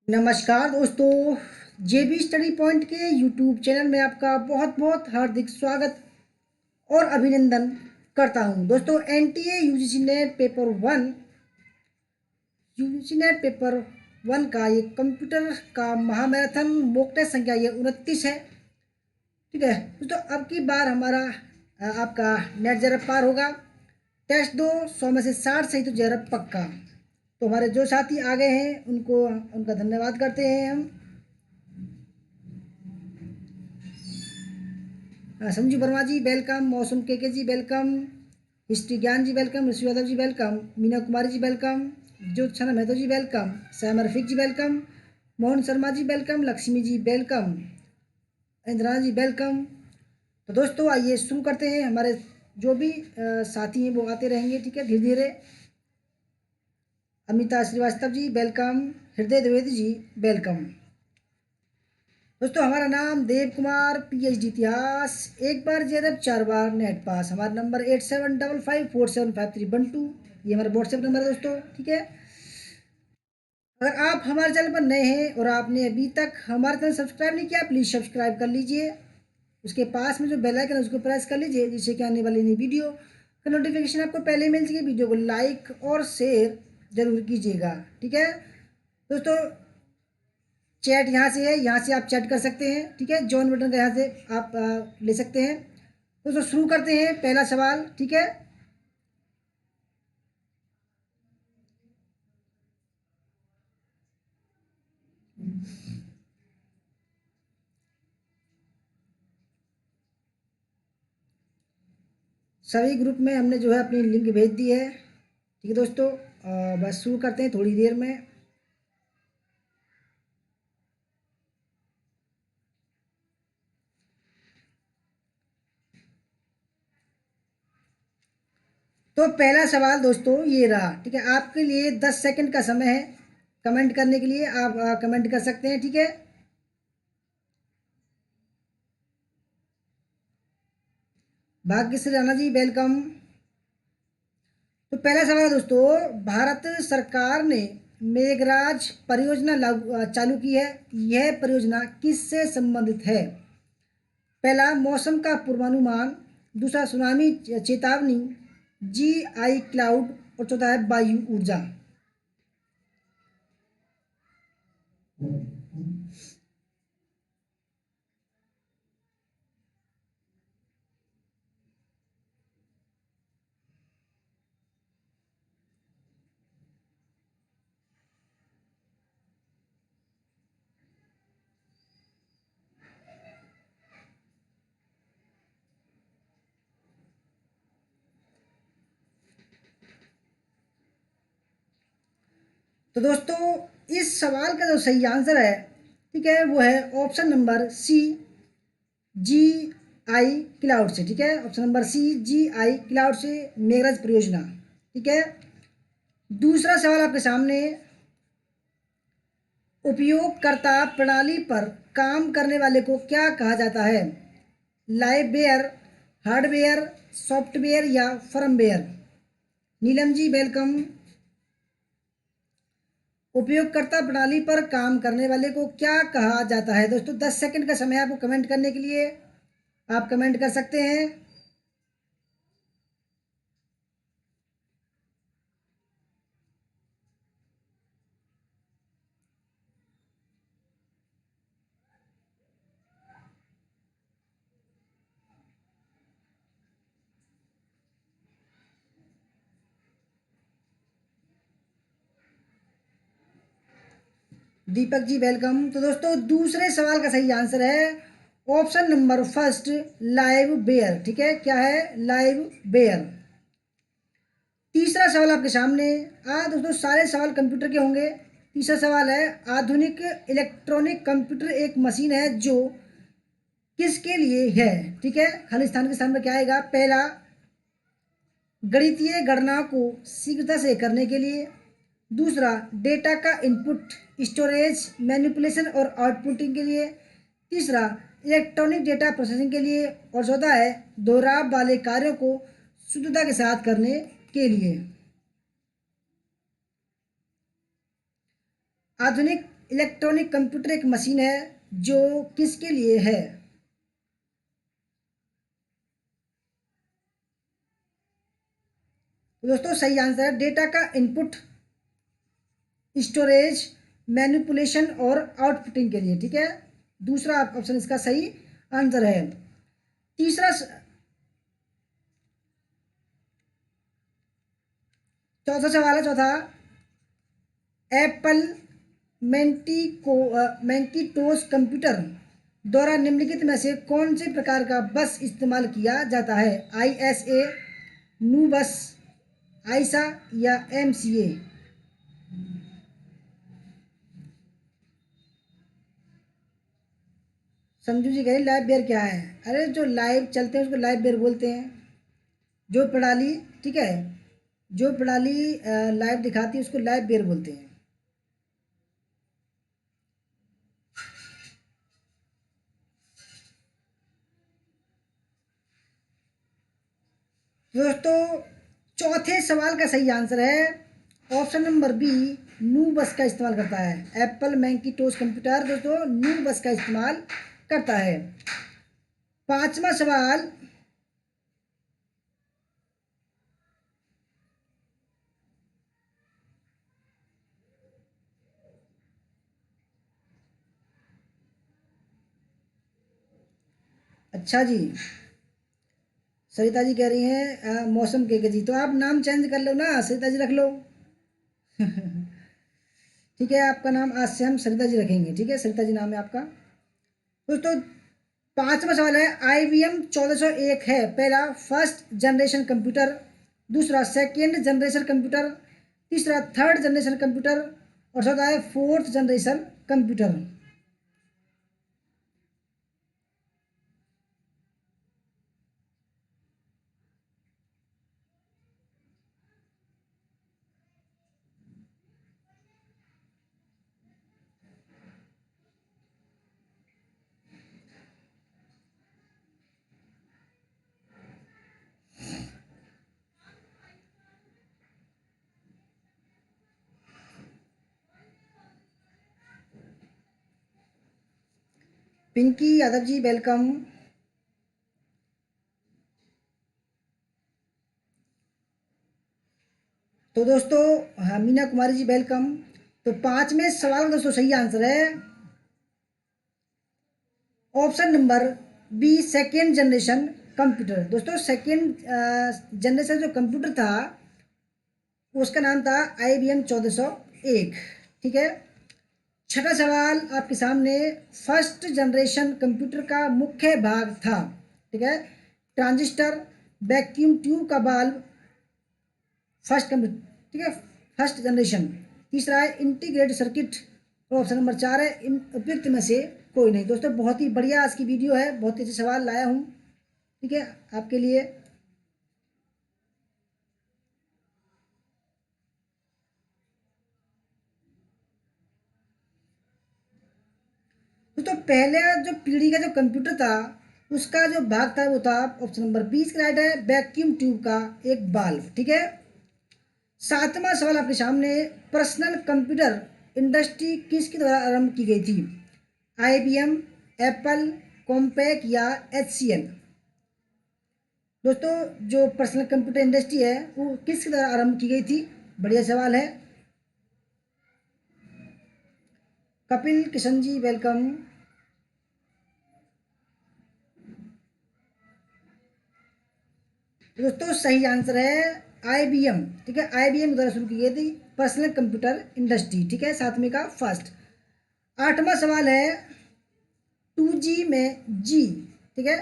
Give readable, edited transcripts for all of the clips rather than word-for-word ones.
नमस्कार दोस्तों। जेबी study point के यूट्यूब चैनल में आपका बहुत बहुत हार्दिक स्वागत और अभिनंदन करता हूं। दोस्तों, NTA UGC net paper one का ये कंप्यूटर का महामैराथन मॉक टेस्ट संख्या ये 29 है। ठीक है दोस्तों, अब की बार हमारा आपका नेट जरब पार होगा। टेस्ट दो 100 में से 60 सही तो जरब पक्का। तो हमारे जो साथी आ गए हैं उनको उनका धन्यवाद करते हैं हम। संजू वर्मा जी वेलकम, मौसम के जी वेलकम, हिस्ट्री ज्ञान जी वेलकम, ऋषि यादव जी वेलकम, मीना कुमारी जी वेलकम, ज्योत्सना मेहतो जी वेलकम, सैम रफीक जी welcome, Mohan Sharma ji welcome, Lakshmi ji welcome, Indrana जी वेलकम। तो दोस्तों आइए शुरू करते हैं। हमारे जो भी साथी हैं वो आते रहेंगे, ठीक है, धीरे धीरे। अमिता श्रीवास्तव जी वेलकम, हृदय द्विवेदी जी वेलकम। दोस्तों हमारा नाम देव कुमार, पीएचडी इतिहास, एक बार जेरब 4 बार नेट पास। हमारा नंबर 8755475312, ये हमारा व्हाट्सएप नंबर है दोस्तों, ठीक है। अगर आप हमारे चैनल पर नए हैं और आपने अभी तक हमारा चैनल सब्सक्राइब नहीं किया, प्लीज़ सब्सक्राइब कर लीजिए। उसके पास में जो बेल आइकन है उसको प्रेस कर लीजिए, जिससे कि आने वाली नई वीडियो का नोटिफिकेशन आपको पहले मिल जाएगी। वीडियो को लाइक और शेयर जरूर कीजिएगा, ठीक है दोस्तों। चैट यहाँ से है, यहाँ से आप चैट कर सकते हैं, ठीक है। जॉइन बटन का यहाँ से आप ले सकते हैं। दोस्तों शुरू करते हैं पहला सवाल, ठीक है। सभी ग्रुप में हमने जो है अपनी लिंक भेज दी है, ठीक है दोस्तों। बस शुरू करते हैं थोड़ी देर में। तो पहला सवाल दोस्तों ये रहा, ठीक है। आपके लिए 10 सेकंड का समय है कमेंट करने के लिए। आप कमेंट कर सकते हैं, ठीक है। भाग्यश्री राणा जी वेलकम। तो पहला सवाल दोस्तों, भारत सरकार ने मेघराज परियोजना चालू की है। यह परियोजना किससे संबंधित है? पहला मौसम का पूर्वानुमान, दूसरा सुनामी चेतावनी, जीआई क्लाउड, और चौथा है वायु ऊर्जा। तो दोस्तों इस सवाल का जो सही आंसर है, ठीक है, वो है ऑप्शन नंबर सी, जी आई क्लाउड से, ठीक है। ऑप्शन नंबर सी, जी आई क्लाउड से मेघराज परियोजना, ठीक है। दूसरा सवाल आपके सामने, उपयोगकर्ता प्रणाली पर काम करने वाले को क्या कहा जाता है? लाइववेयर, हार्डवेयर, सॉफ्टवेयर या फर्मवेयर? नीलम जी वेलकम। उपयोगकर्ता प्रणाली पर काम करने वाले को क्या कहा जाता है? दोस्तों 10 सेकंड का समय आपको कमेंट करने के लिए, आप कमेंट कर सकते हैं। दीपक जी वेलकम। तो दोस्तों दूसरे सवाल का सही आंसर है option number first, live bear, ठीक है। क्या है? Live bear. तीसरा सवाल आपके सामने। दोस्तों सारे सवाल कंप्यूटर के होंगे। तीसरा सवाल है, आधुनिक इलेक्ट्रॉनिक कंप्यूटर एक मशीन है जो किसके लिए है? ठीक है, खाली स्थान के स्थान में क्या आएगा? पहला, गणितीय गणनाओं को शीघ्रता से करने के लिए। दूसरा, डेटा का इनपुट, स्टोरेज, मैनिपुलेशन और आउटपुटिंग के लिए। तीसरा, इलेक्ट्रॉनिक डेटा प्रोसेसिंग के लिए। और चौथा है, दोहराव वाले कार्यों को शुद्धता के साथ करने के लिए। आधुनिक इलेक्ट्रॉनिक कंप्यूटर एक मशीन है जो किसके लिए है? तो दोस्तों सही आंसर है डेटा का इनपुट, स्टोरेज, मैनिपुलेशन और आउटपुटिंग के लिए। ठीक है, दूसरा ऑप्शन इसका सही आंसर है। तीसरा चौथा सवाल है, चौथा, एप्पल मैकिंटोश कंप्यूटर द्वारा निम्नलिखित में से कौन से प्रकार का बस इस्तेमाल किया जाता है? ISA, नू बस, आइसा या MCA? संजू जी कह रहे लाइव बेयर क्या है? अरे जो लाइव चलते हैं उसको लाइव बेयर बोलते हैं। जो प्रणाली, ठीक है, जो प्रणाली लाइव दिखाती है उसको लाइव बेयर बोलते हैं। दोस्तों चौथे सवाल का सही आंसर है ऑप्शन नंबर बी, नू बस का इस्तेमाल करता है। एप्पल मैकिंटोश कंप्यूटर दोस्तों नू बस का इस्तेमाल करता है। पांचवा सवाल, अच्छा जी, सरिता जी कह रही हैं मौसम के जी, तो आप नाम चेंज कर लो ना, सरिता जी रख लो। ठीक है, आपका नाम आज से हम सरिता जी रखेंगे। ठीक है, सरिता जी नाम है आपका। दोस्तों पांचवा सवाल है, IBM 1401 है पहला फर्स्ट जनरेशन कंप्यूटर, दूसरा सेकेंड जनरेशन कंप्यूटर, तीसरा थर्ड जनरेशन कंप्यूटर और चौथा है fourth generation computer. Pinki Yadav ji welcome. तो दोस्तों हाँ, मीना कुमारी जी वेलकम। तो पांचवें सवाल का दोस्तों सही आंसर है option number B, second generation computer. दोस्तों सेकेंड जनरेशन जो कंप्यूटर था उसका नाम था IBM 1401। ठीक है, छठा सवाल आपके सामने, फर्स्ट जनरेशन कंप्यूटर का मुख्य भाग था, ठीक है, ट्रांजिस्टर, वैक्यूम ट्यूब का बाल्ब, फर्स्ट कंप्यूटर, ठीक है, फर्स्ट जनरेशन। तीसरा है इंटीग्रेटेड सर्किट और ऑप्शन नंबर 4 है इन उपयुक्त में से कोई नहीं। दोस्तों बहुत ही बढ़िया आज की वीडियो है, बहुत ही अच्छे सवाल लाया हूँ, ठीक है, आपके लिए। दोस्तों पहले जो पीढ़ी का जो कंप्यूटर था उसका जो भाग था वो था ऑप्शन नंबर 20 का राइट है, वैक्यूम ट्यूब का एक बाल्ब। ठीक है, सातवां सवाल आपके सामने, पर्सनल कंप्यूटर इंडस्ट्री किसके द्वारा आरंभ की गई थी? IBM, एप्पल, कॉम्पैक या HCL? दोस्तों जो पर्सनल कंप्यूटर इंडस्ट्री है वो किसके द्वारा आरंभ की गई थी? बढ़िया सवाल है। कपिल किशन जी वेलकम। दोस्तों सही आंसर है IBM। ठीक है, IBM द्वारा शुरू की गई थी पर्सनल कंप्यूटर इंडस्ट्री। ठीक है, सातवीं का फर्स्ट। आठवां सवाल है, 2G में जी, ठीक है,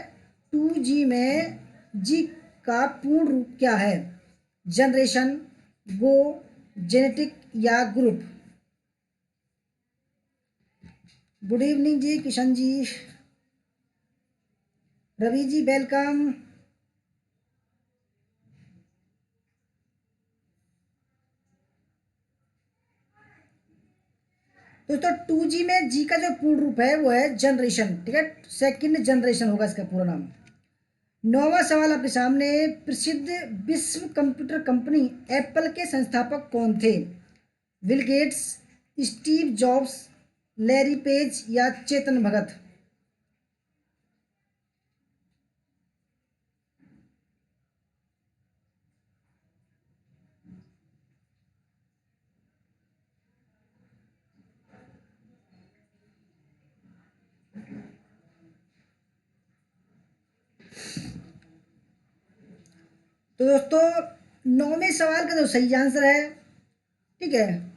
2G में जी का पूर्ण रूप क्या है? जनरेशन, गो, जेनेटिक या ग्रुप? गुड इवनिंग जी किशन जी, रवि जी वेलकम। दोस्तों 2G में जी का जो पूर्ण रूप है वो है जनरेशन। ठीक है, सेकंड जनरेशन होगा इसका पूरा नाम। नौवां सवाल आपके सामने, प्रसिद्ध विश्व कंप्यूटर कंपनी एप्पल के संस्थापक कौन थे? Bill Gates, Steve jobs, Larry page या चेतन भगत? तो दोस्तों 9वें सवाल का जो सही आंसर है, ठीक है,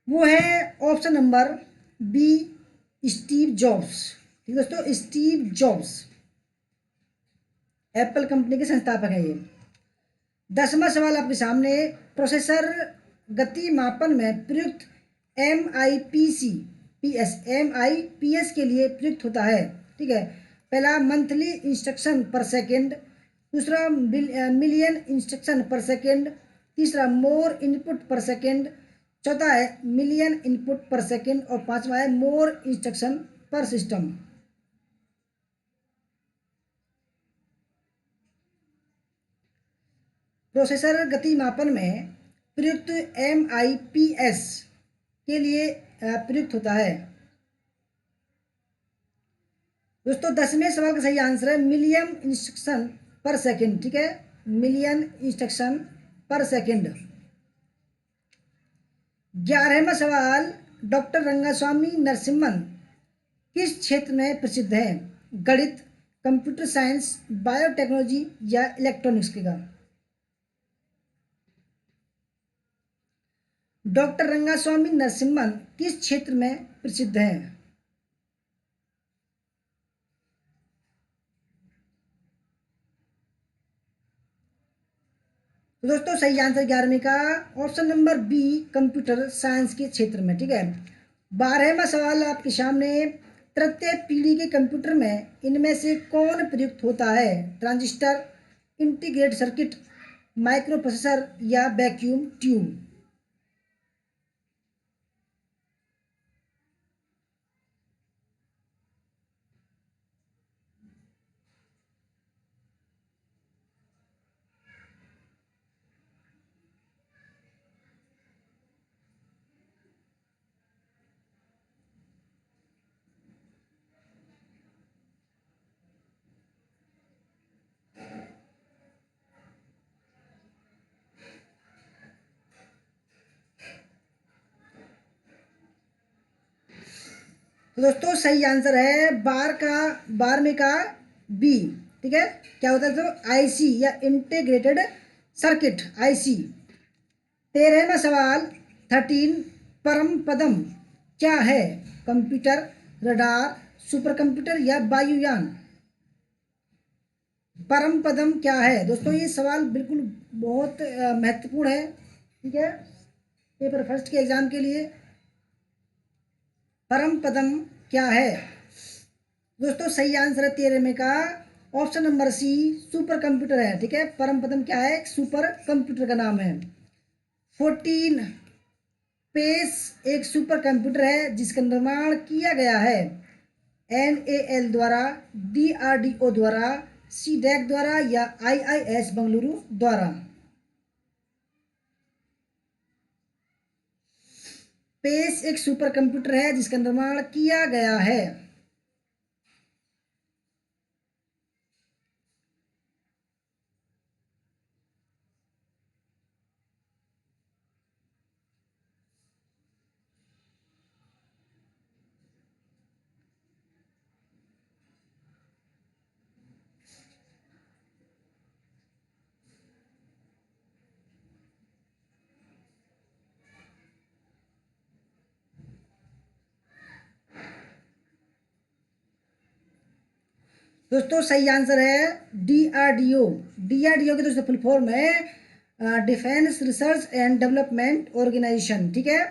वो है option number B, Steve Jobs. ठीक है दोस्तों, स्टीव जॉब्स एप्पल कंपनी के संस्थापक हैं ये। 10वां सवाल आपके सामने, प्रोसेसर गति मापन में प्रयुक्त एम आई पी एस के लिए प्रयुक्त होता है। ठीक है, पहला मंथली इंस्ट्रक्शन पर सेकेंड, दूसरा मिलियन इंस्ट्रक्शन पर सेकेंड, तीसरा मोर इनपुट पर सेकेंड, चौथा है मिलियन इनपुट पर सेकेंड और पांचवा है मोर इंस्ट्रक्शन पर सिस्टम। प्रोसेसर गति मापन में प्रयुक्त MIPS के लिए प्रयुक्त होता है। दोस्तों 10वें सवाल का सही आंसर है मिलियन इंस्ट्रक्शन पर सेकेंड। ठीक है, मिलियन इंस्ट्रक्शन पर सेकेंड। 11वां सवाल, डॉक्टर रंगास्वामी नरसिम्हन किस क्षेत्र में प्रसिद्ध है? गणित, कंप्यूटर साइंस, बायोटेक्नोलॉजी या इलेक्ट्रॉनिक्स का? डॉक्टर रंगास्वामी नरसिम्हन किस क्षेत्र में प्रसिद्ध है? तो दोस्तों सही आंसर 11वीं का option number B, computer science के क्षेत्र में। ठीक है, 12वां सवाल आपके सामने, तृतीय पीढ़ी के कंप्यूटर में इनमें से कौन प्रयुक्त होता है? Transistor, integrated circuit, micro processor या वैक्यूम ट्यूब? तो दोस्तों सही आंसर है 12वें का बी। ठीक है, क्या होता है तो आईसी या इंटीग्रेटेड सर्किट, आईसी। 13वां सवाल 13, परम पदम क्या है? कंप्यूटर, रडार, सुपर कंप्यूटर या वायुयान? परम पदम क्या है? दोस्तों ये सवाल बिल्कुल बहुत महत्वपूर्ण है। ठीक है, पेपर फर्स्ट के एग्जाम के लिए परम पदम क्या है? दोस्तों सही आंसर है 13वें का option number C, super computer है। ठीक है, परम पदम क्या है? सुपर कंप्यूटर का नाम है। 14, पेस एक सुपर कंप्यूटर है जिसका निर्माण किया गया है NAL द्वारा, DRDO द्वारा, CDEC द्वारा या IIS बंगलुरु द्वारा? पेस एक सुपर कंप्यूटर है जिसका निर्माण किया गया है। दोस्तों सही आंसर है DRDO। DRDO की दोस्तों फुल फॉर्म है defence research and development organisation. ठीक है,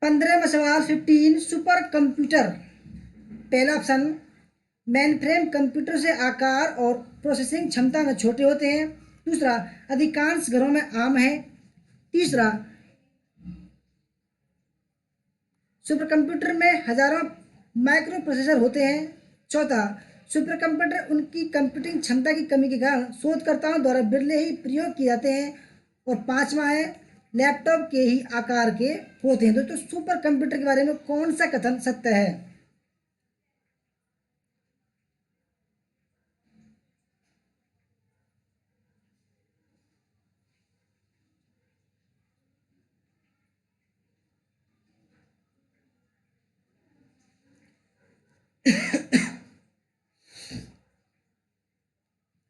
15वां सवाल 15, सुपर कंप्यूटर। पहला ऑप्शन, मेनफ्रेम कंप्यूटर से आकार और प्रोसेसिंग क्षमता में छोटे होते हैं। दूसरा, अधिकांश घरों में आम है। तीसरा, सुपर कंप्यूटर में हजारों माइक्रो प्रोसेसर होते हैं। चौथा, सुपर कंप्यूटर उनकी कंप्यूटिंग क्षमता की कमी के कारण शोधकर्ताओं द्वारा बिरले ही प्रयोग किए जाते हैं। और पांचवा है, लैपटॉप के ही आकार के होते हैं। दोस्तों सुपर कंप्यूटर के बारे में कौन सा कथन सत्य है?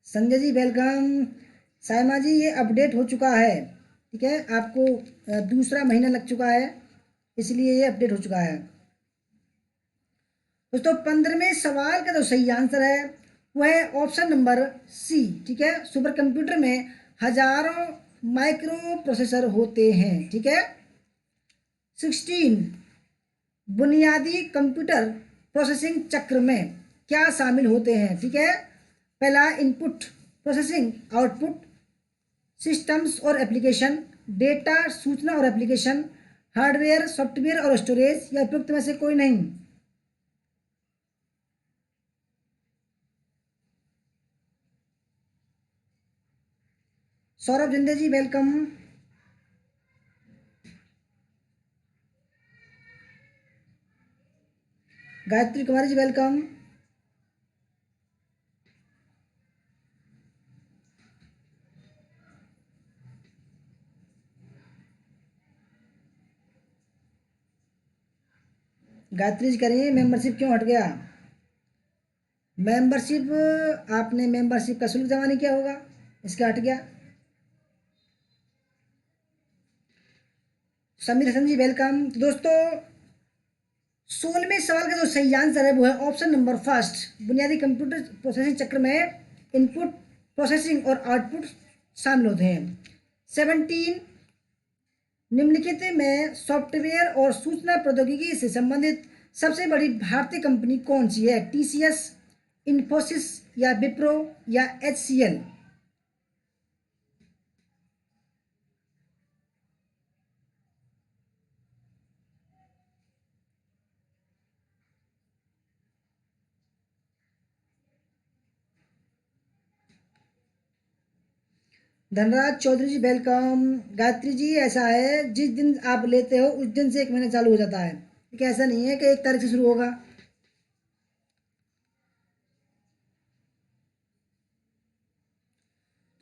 संजय जी वेलकम। सायमा जी ये अपडेट हो चुका है, ठीक है, आपको दूसरा महीना लग चुका है, इसलिए ये अपडेट हो चुका है। दोस्तों 15वें सवाल का जो सही आंसर है वह है ऑप्शन नंबर सी, ठीक है। सुपर कंप्यूटर में हजारों माइक्रो प्रोसेसर होते हैं, ठीक है। 16 बुनियादी कंप्यूटर प्रोसेसिंग चक्र में क्या शामिल होते हैं, ठीक है। पहला इनपुट प्रोसेसिंग, आउटपुट, सिस्टम्स और एप्लीकेशन, डेटा सूचना और एप्लीकेशन, हार्डवेयर सॉफ्टवेयर और स्टोरेज, या उपयुक्त में से कोई नहीं। सौरभ जिंदे जी वेलकम। गायत्री कुमारी जी वेलकम। गायत्री जी करिए मेंबरशिप क्यों हट गया? मेंबरशिप, आपने मेंबरशिप का शुल्क जमा नहीं किया होगा, इसका हट गया। समीर हसन जी वेलकम। तो दोस्तों 16वें सवाल का जो सही आंसर है वो है ऑप्शन नंबर फर्स्ट, बुनियादी कंप्यूटर प्रोसेसिंग चक्र में इनपुट प्रोसेसिंग और आउटपुट शामिल होते हैं। 17 निम्नलिखित में सॉफ्टवेयर और सूचना प्रौद्योगिकी से संबंधित सबसे बड़ी भारतीय कंपनी कौन सी है? टीसीएस, इन्फोसिस, या विप्रो, या एचसीएल? धनराज चौधरी जी वेलकम। गायत्री जी ऐसा है, जिस दिन आप लेते हो उस दिन से 1 महीना चालू हो जाता है, ठीक है, ऐसा नहीं है कि 1 तारीख से शुरू होगा।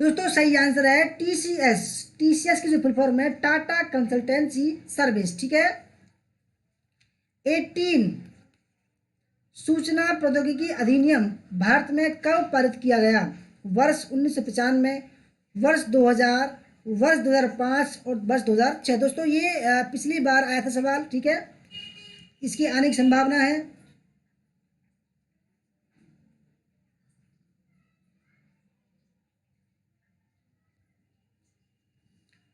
दोस्तों सही आंसर है टीसीएस। टीसीएस की जो फुल फॉर्म है टाटा कंसल्टेंसी सर्विस, ठीक है। 18 सूचना प्रौद्योगिकी अधिनियम भारत में कब पारित किया गया? वर्ष 1995, वर्ष 2000, वर्ष 2005 और वर्ष 2006। दोस्तों ये पिछली बार आया था सवाल, ठीक है, इसकी आने की संभावना है।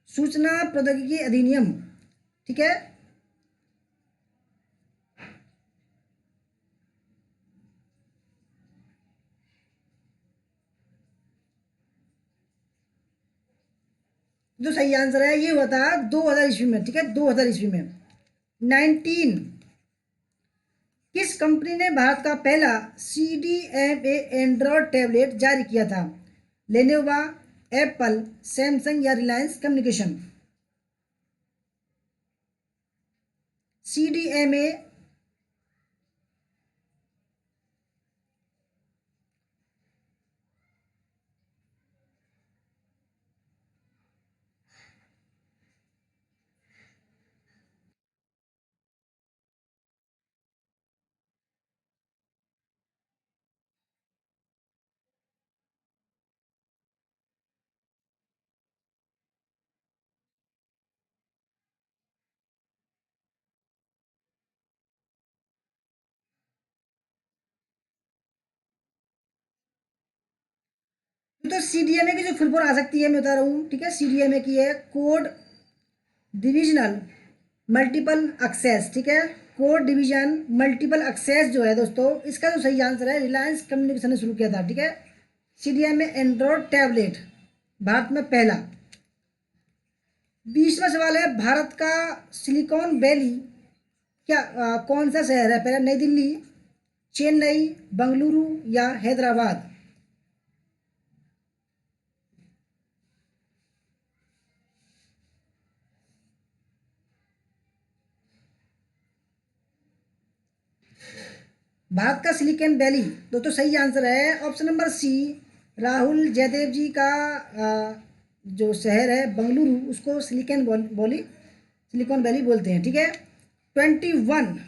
सूचना प्रौद्योगिकी अधिनियम, ठीक है। जो सही आंसर है ये हुआ था 2000 ईस्वी में, ठीक है, 2000 ईस्वी में। 19 किस कंपनी ने भारत का पहला CDMA एंड्रॉयड टैबलेट जारी किया था? लेनोवा, एप्पल, सैमसंग, या रिलायंस कम्युनिकेशन? CDMA, तो CDMA की जो फुल फॉर्म आ सकती है मैं बता रहा हूँ, ठीक है। CDMA की है कोड डिविजनल मल्टीपल एक्सेस, ठीक है। कोड डिवीजन मल्टीपल एक्सेस जो है दोस्तों, इसका जो सही आंसर है रिलायंस कम्युनिकेशन ने शुरू किया था, ठीक है। CDMA एंड्रॉयड टैबलेट भारत में पहला। 20वां सवाल है, भारत का सिलिकॉन वैली क्या कौन सा शहर है? पहला नई दिल्ली, चेन्नई, बंगलुरु, या हैदराबाद? भारत का सिलिकॉन वैली दोस्तों सही आंसर है option number C. Rahul Jaidev ji का जो शहर है बंगलुरु उसको सिलिकॉन वैली बोलते हैं। ठीक है। 21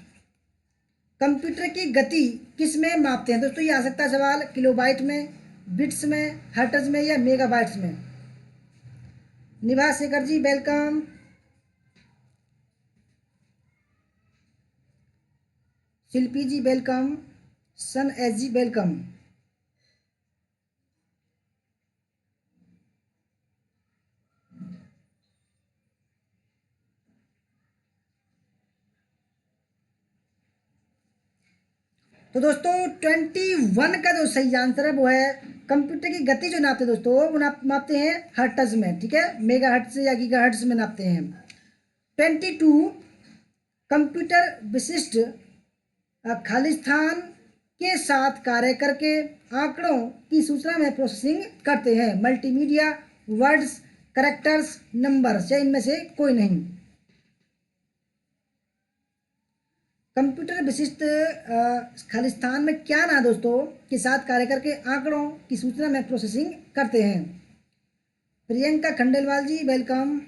कंप्यूटर की गति किस में मापते हैं दोस्तों? ये आ सकता है सवाल किलोबाइट में, बिट्स में, हर्ट्ज में या मेगाबाइट्स में। निवास शेखर जी वेलकम। शिल्पी जी वेलकम। सन एस जी वेलकम। तो दोस्तों 21 का जो सही आंसर है वो है कंप्यूटर की गति जो नापते हैं दोस्तों वो मापते हैं हर्ट्ज में। ठीक है। मेगा हर्ट्ज या गीगा हर्ट्ज में नापते हैं। 22 कंप्यूटर विशिष्ट खालिस्तान के साथ कार्य करके आंकड़ों की सूचना में प्रोसेसिंग करते हैं। मल्टीमीडिया, वर्ड्स, करेक्टर्स, नंबर्स या इनमें से कोई नहीं। कंप्यूटर विशिष्ट खालिस्तान में क्या ना दोस्तों के साथ कार्य करके आंकड़ों की सूचना में प्रोसेसिंग करते हैं। प्रियंका खंडेलवाल जी वेलकम।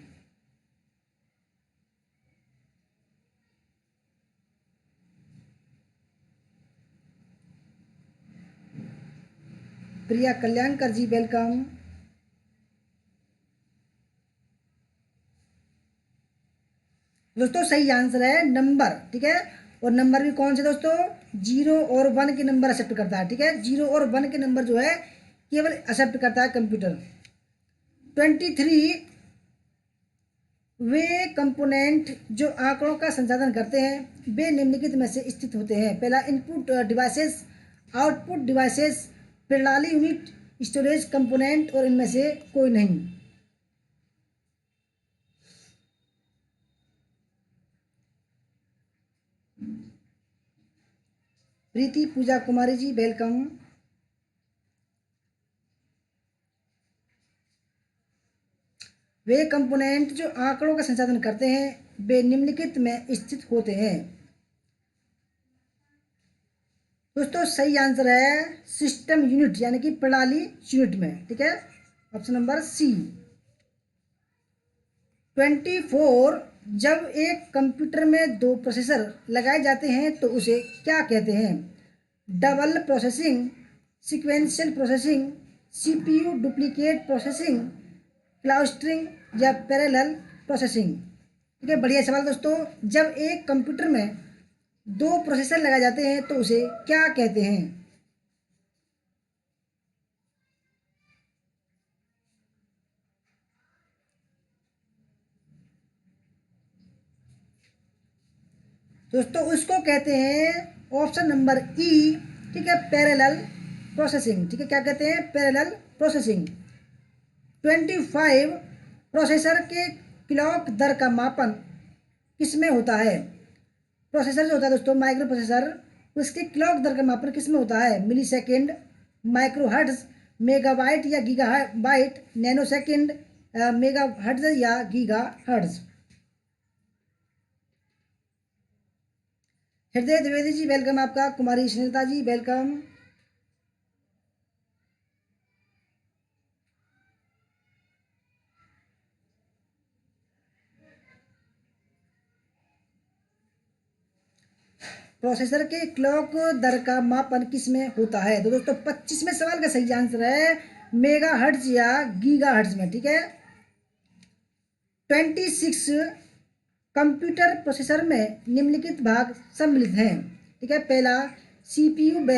प्रिया कल्याणकर जी वेलकम। दोस्तों सही आंसर है नंबर। ठीक है। और नंबर भी कौन से दोस्तों? 0 और 1 के नंबर एक्सेप्ट करता है। ठीक है। 0 और 1 के नंबर जो है केवल एक्सेप्ट करता है कंप्यूटर। 23 वे कंपोनेंट जो आंकड़ों का संसाधन करते हैं वे निम्नलिखित में से स्थित होते हैं। पहला इनपुट डिवाइसेस, आउटपुट डिवाइसेस, प्रणाली यूनिट, स्टोरेज कंपोनेंट और इनमें से कोई नहीं। प्रीति पूजा कुमारी जी वेलकम। वे कंपोनेंट जो आंकड़ों का संसाधन करते हैं वे निम्नलिखित में स्थित होते हैं। दोस्तों सही आंसर है सिस्टम यूनिट यानी कि प्रणाली यूनिट में। ठीक है। ऑप्शन नंबर सी। 24 जब एक कंप्यूटर में 2 प्रोसेसर लगाए जाते हैं तो उसे क्या कहते हैं? Double processing, sequential processing, CPU duplicate processing, clustering या पैरेलल प्रोसेसिंग। ठीक है। बढ़िया सवाल दोस्तों। जब एक कंप्यूटर में 2 प्रोसेसर लगाए जाते हैं तो उसे क्या कहते हैं? दोस्तों उसको कहते हैं ऑप्शन नंबर ई। ठीक है। Parallel processing. ठीक है। क्या कहते हैं? Parallel processing. 25 प्रोसेसर के क्लॉक दर का मापन किसमें होता है? प्रोसेसर जो होता है दोस्तों माइक्रो प्रोसेसर उसके क्लॉक दर का मापन किसमें होता है? Millisecond, microhertz, megabyte या gigabyte, nanosecond, megahertz या gigahertz. Hriday Dwivedi ji welcome आपका। कुमारी स्नेहता जी वेलकम। प्रोसेसर के क्लॉक दर का मापन किस में होता है? तो दोस्तों 25वें सवाल का सही आंसर है मेगा हर्ट्ज या गीगा हर्ट्ज में। ठीक है। 26 कंप्यूटर प्रोसेसर में निम्नलिखित भाग सम्मिलित हैं। ठीक है। पहला सीपीयू व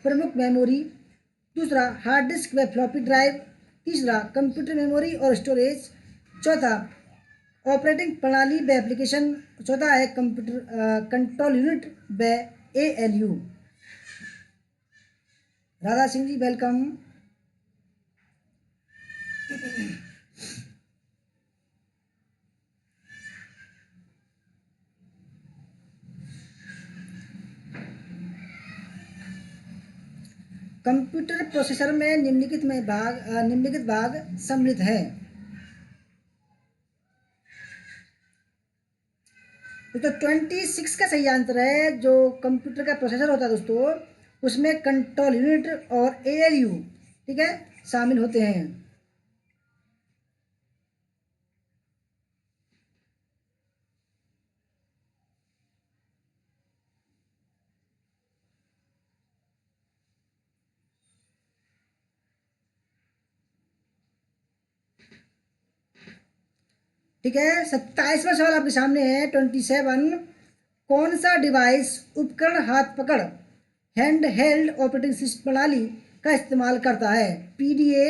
प्रमुख मेमोरी, दूसरा हार्ड डिस्क व फ्लॉपी ड्राइव, तीसरा कंप्यूटर मेमोरी और स्टोरेज, चौथा ऑपरेटिंग प्रणाली व एप्लीकेशन, चौथा है कंप्यूटर कंट्रोल यूनिट व ALU. Radha Singh ji welcome. Computer processor में निम्नलिखित भाग सम्मिलित हैं। दोस्तों 26 का सही आंसर है। जो कंप्यूटर का प्रोसेसर होता है दोस्तों, उसमें कंट्रोल यूनिट और एएलयू, ठीक है, शामिल होते हैं। ठीक है, 27वां सवाल आपके सामने है, 27। कौन सा डिवाइस, उपकरण, हाथ पकड़, हैंड हेल्ड ऑपरेटिंग सिस्टम प्रणाली का इस्तेमाल करता है? पीडीए,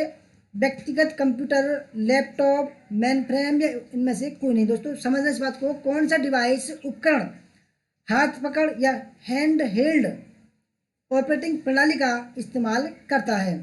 व्यक्तिगत कंप्यूटर, लैपटॉप, मेन फ्रेम, या इनमें से कोई नहीं। दोस्तों समझना इस बात को, कौन सा डिवाइस, उपकरण, हाथ पकड़ या हैंड हेल्ड ऑपरेटिंग प्रणाली का इस्तेमाल करता है?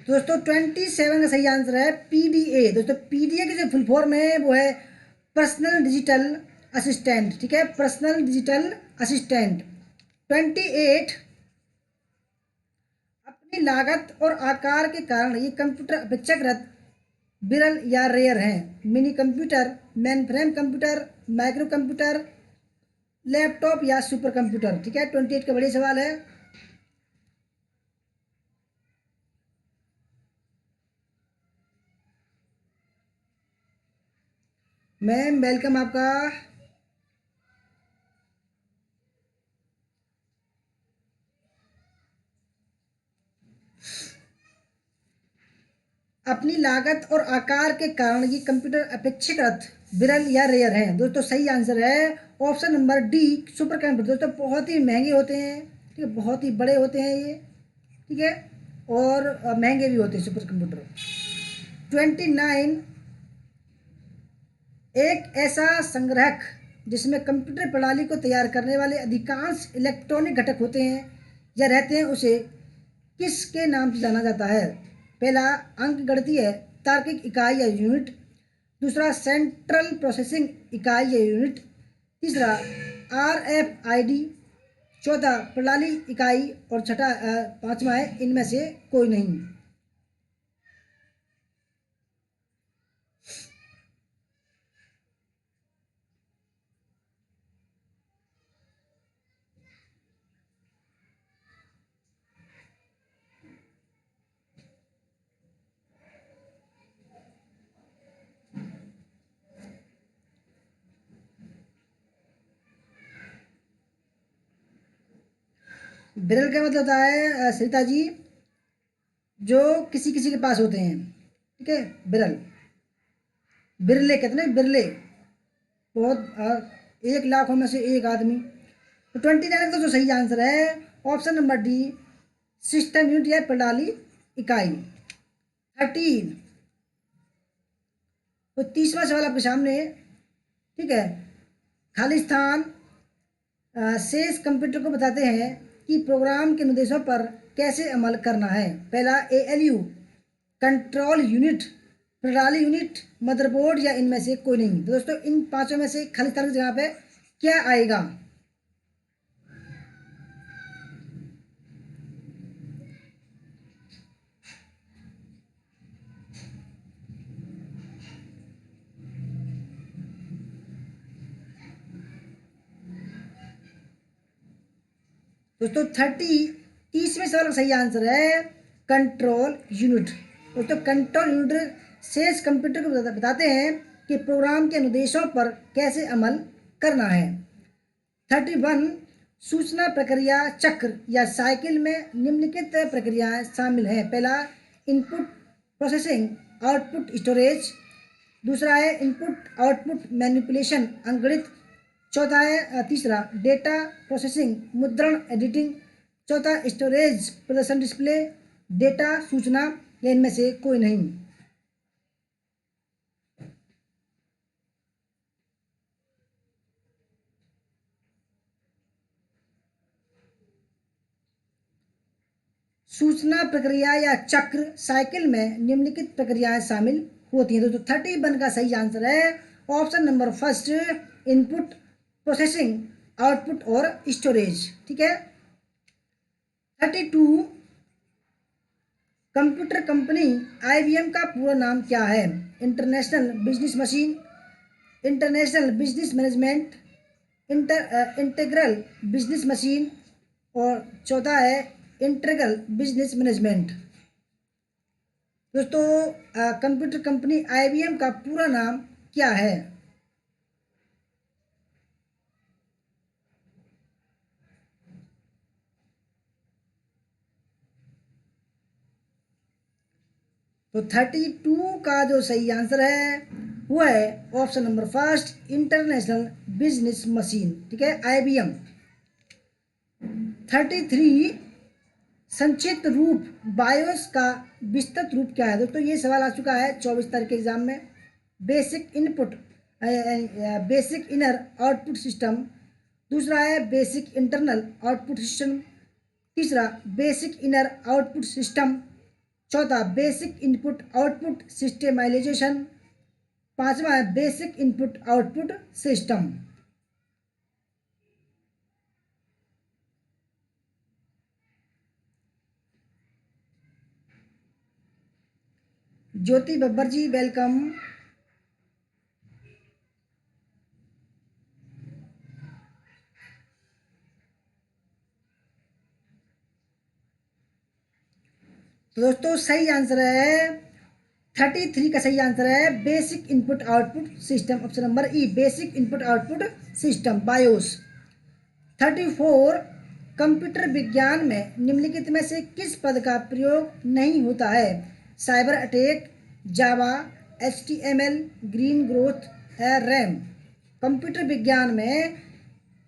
तो दोस्तों 27 का सही आंसर है पीडीए। दोस्तों पीडीए की जो फुल फॉर्म है वो है पर्सनल डिजिटल असिस्टेंट, ठीक है, पर्सनल डिजिटल असिस्टेंट। 28, अपनी लागत और आकार के कारण ये कंप्यूटर अपेक्षाकृत विरल या रेयर हैं। Mini computer, main frame computer, micro computer, laptop या सुपर कंप्यूटर, ठीक है। 28 का बढ़िया सवाल है। मैम वेलकम आपका। अपनी लागत और आकार के कारण ये कंप्यूटर अपेक्षाकृत विरल या रेयर हैं। दोस्तों सही आंसर है option number D, super computer. दोस्तों बहुत ही महंगे होते हैं, ठीक है, बहुत ही बड़े होते हैं ये, ठीक है, और महंगे भी होते हैं सुपर कंप्यूटर। 29, एक ऐसा संग्राहक जिसमें कंप्यूटर प्रणाली को तैयार करने वाले अधिकांश इलेक्ट्रॉनिक घटक होते हैं या रहते हैं, उसे किसके नाम से जाना जाता है? पहला अंकगणितीय तार्किक इकाई या यूनिट, दूसरा सेंट्रल प्रोसेसिंग इकाई या यूनिट, तीसरा आरएफआईडी, चौथा प्रणाली इकाई, और छठा पांचवा है इनमें से कोई नहीं। बिरल का मतलब होता है सरिता जी, जो किसी किसी के पास होते हैं, ठीक है, बिरल, बिरले कहते हैं ना, बिरले, बहुत 1 लाखों में से एक आदमी। तो 29 का जो सही आंसर है option number D, system unit या प्रणाली इकाई। 13, तो 30वां सवाल आपके सामने है, ठीक है। खाली स्थान शेष कंप्यूटर को बताते हैं कि प्रोग्राम के निर्देशों पर कैसे अमल करना है। पहला एएलयू, कंट्रोल यूनिट, प्रणाली यूनिट, मदरबोर्ड, या इनमें से कोई नहीं। तो दोस्तों इन पांचों में से खाली स्थान की जगह पे क्या आएगा? दोस्तों 30वें सवाल का सही आंसर है कंट्रोल यूनिट। दोस्तों कंट्रोल यूनिट शेष कंप्यूटर को बताते हैं कि प्रोग्राम के निर्देशों पर कैसे अमल करना है। 31, सूचना प्रक्रिया चक्र या साइकिल में निम्नलिखित प्रक्रियाएं शामिल हैं। पहला इनपुट प्रोसेसिंग, आउटपुट स्टोरेज, दूसरा है इनपुट आउटपुट मैनिपुलेशन, अंकगणित, चौथा है तीसरा डेटा प्रोसेसिंग, मुद्रण, एडिटिंग, चौथा स्टोरेज, प्रदर्शन, डिस्प्ले, डेटा, सूचना या इनमें से कोई नहीं। सूचना प्रक्रिया या चक्र साइकिल में निम्नलिखित प्रक्रियाएं शामिल होती हैं। दोस्तों 31 का सही आंसर है option number first, input, processing, output और स्टोरेज। ठीक है। 32, कंप्यूटर कंपनी आईबीएम का पूरा नाम क्या है? International business machine, international business management, integral business machine, और चौथा है इंटीग्रल बिजनेस मैनेजमेंट। दोस्तों कंप्यूटर कंपनी आईबीएम का पूरा नाम क्या है? तो 32 का जो सही आंसर है वो है option number first, international business machine. ठीक है, आईबीएम। 33, संक्षिप्त रूप बायोस का विस्तृत रूप क्या है? दोस्तों ये सवाल आ चुका है 24 तारीख के एग्जाम में। Basic input, basic inner output system. दूसरा है बेसिक इंटरनल आउटपुट सिस्टम। तीसरा बेसिक इनर आउटपुट सिस्टम। चौथा बेसिक इनपुट आउटपुट सिस्टमाइजेशन। पांचवा है बेसिक इनपुट आउटपुट सिस्टम। ज्योति बब्बर जी वेलकम। तो दोस्तों सही आंसर है 33 का सही आंसर है basic input output system, option number ई, basic input output system BIOS. 34, computer विज्ञान में निम्नलिखित में से किस पद का प्रयोग नहीं होता है? साइबर अटैक, जावा, HTML, ग्रीन ग्रोथ है रैम। कंप्यूटर विज्ञान में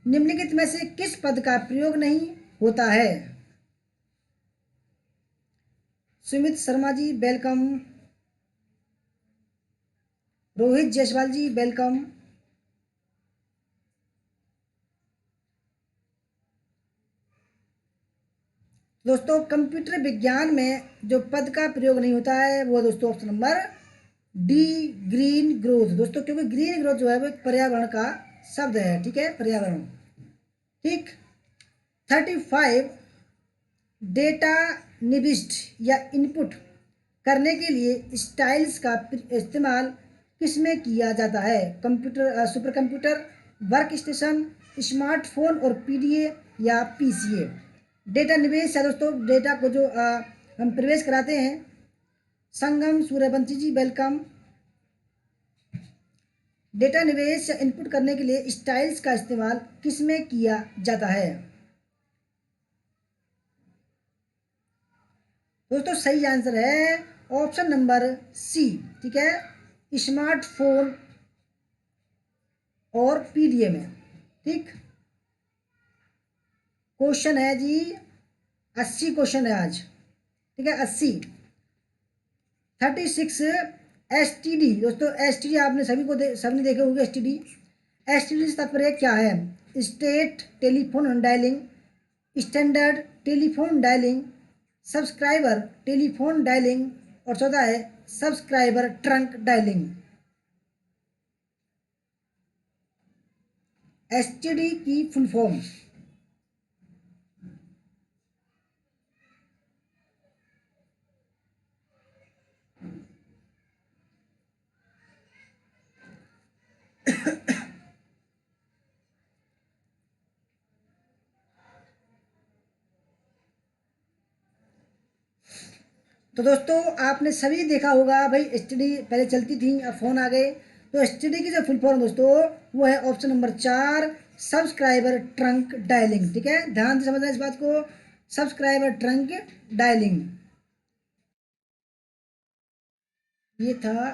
निम्नलिखित में से किस पद का प्रयोग नहीं होता है? सुमित शर्मा जी वेलकम। रोहित जायसवाल जी वेलकम। दोस्तों कंप्यूटर विज्ञान में जो पद का प्रयोग नहीं होता है वो दोस्तों option number D, green growth. दोस्तों क्योंकि ग्रीन ग्रोथ जो है वो एक पर्यावरण का शब्द है। ठीक है, पर्यावरण। ठीक। 35, डेटा निविष्ट या इनपुट करने के लिए स्टाइल्स का इस्तेमाल किसमें किया जाता है? Computer, super computer, work station, smartphone और पीडीए या पीसीए। डेटा निवेश है दोस्तों, डेटा को जो हम प्रवेश कराते हैं। संगम सूर्यवंशी जी वेलकम। डेटा निवेश या इनपुट करने के लिए स्टाइल्स का इस्तेमाल किसमें किया जाता है? दोस्तों सही आंसर है ऑप्शन नंबर सी। ठीक है, स्मार्टफोन और पीडीए में। ठीक। क्वेश्चन है जी 80 क्वेश्चन है आज। ठीक है, 80। 36, एसटीडी। दोस्तों एसटीडी आपने सबने देखे होंगे। एसटीडी, एसटीडी से तात्पर्य क्या है? State telephone dialling, standard telephone dialling, subscriber telephone dialling, और चौथा है सब्सक्राइबर ट्रंक डायलिंग। एसटीडी की फुल फॉर्म। तो दोस्तों आपने सभी देखा होगा भाई, एसटीडी पहले चलती थी, अब फोन आ गए। तो एसटीडी की जो फुल फॉर्म दोस्तों वो है option number 4, subscriber trunk dialling. ठीक है, ध्यान से समझना इस बात को, सब्सक्राइबर ट्रंक डायलिंग। ये था।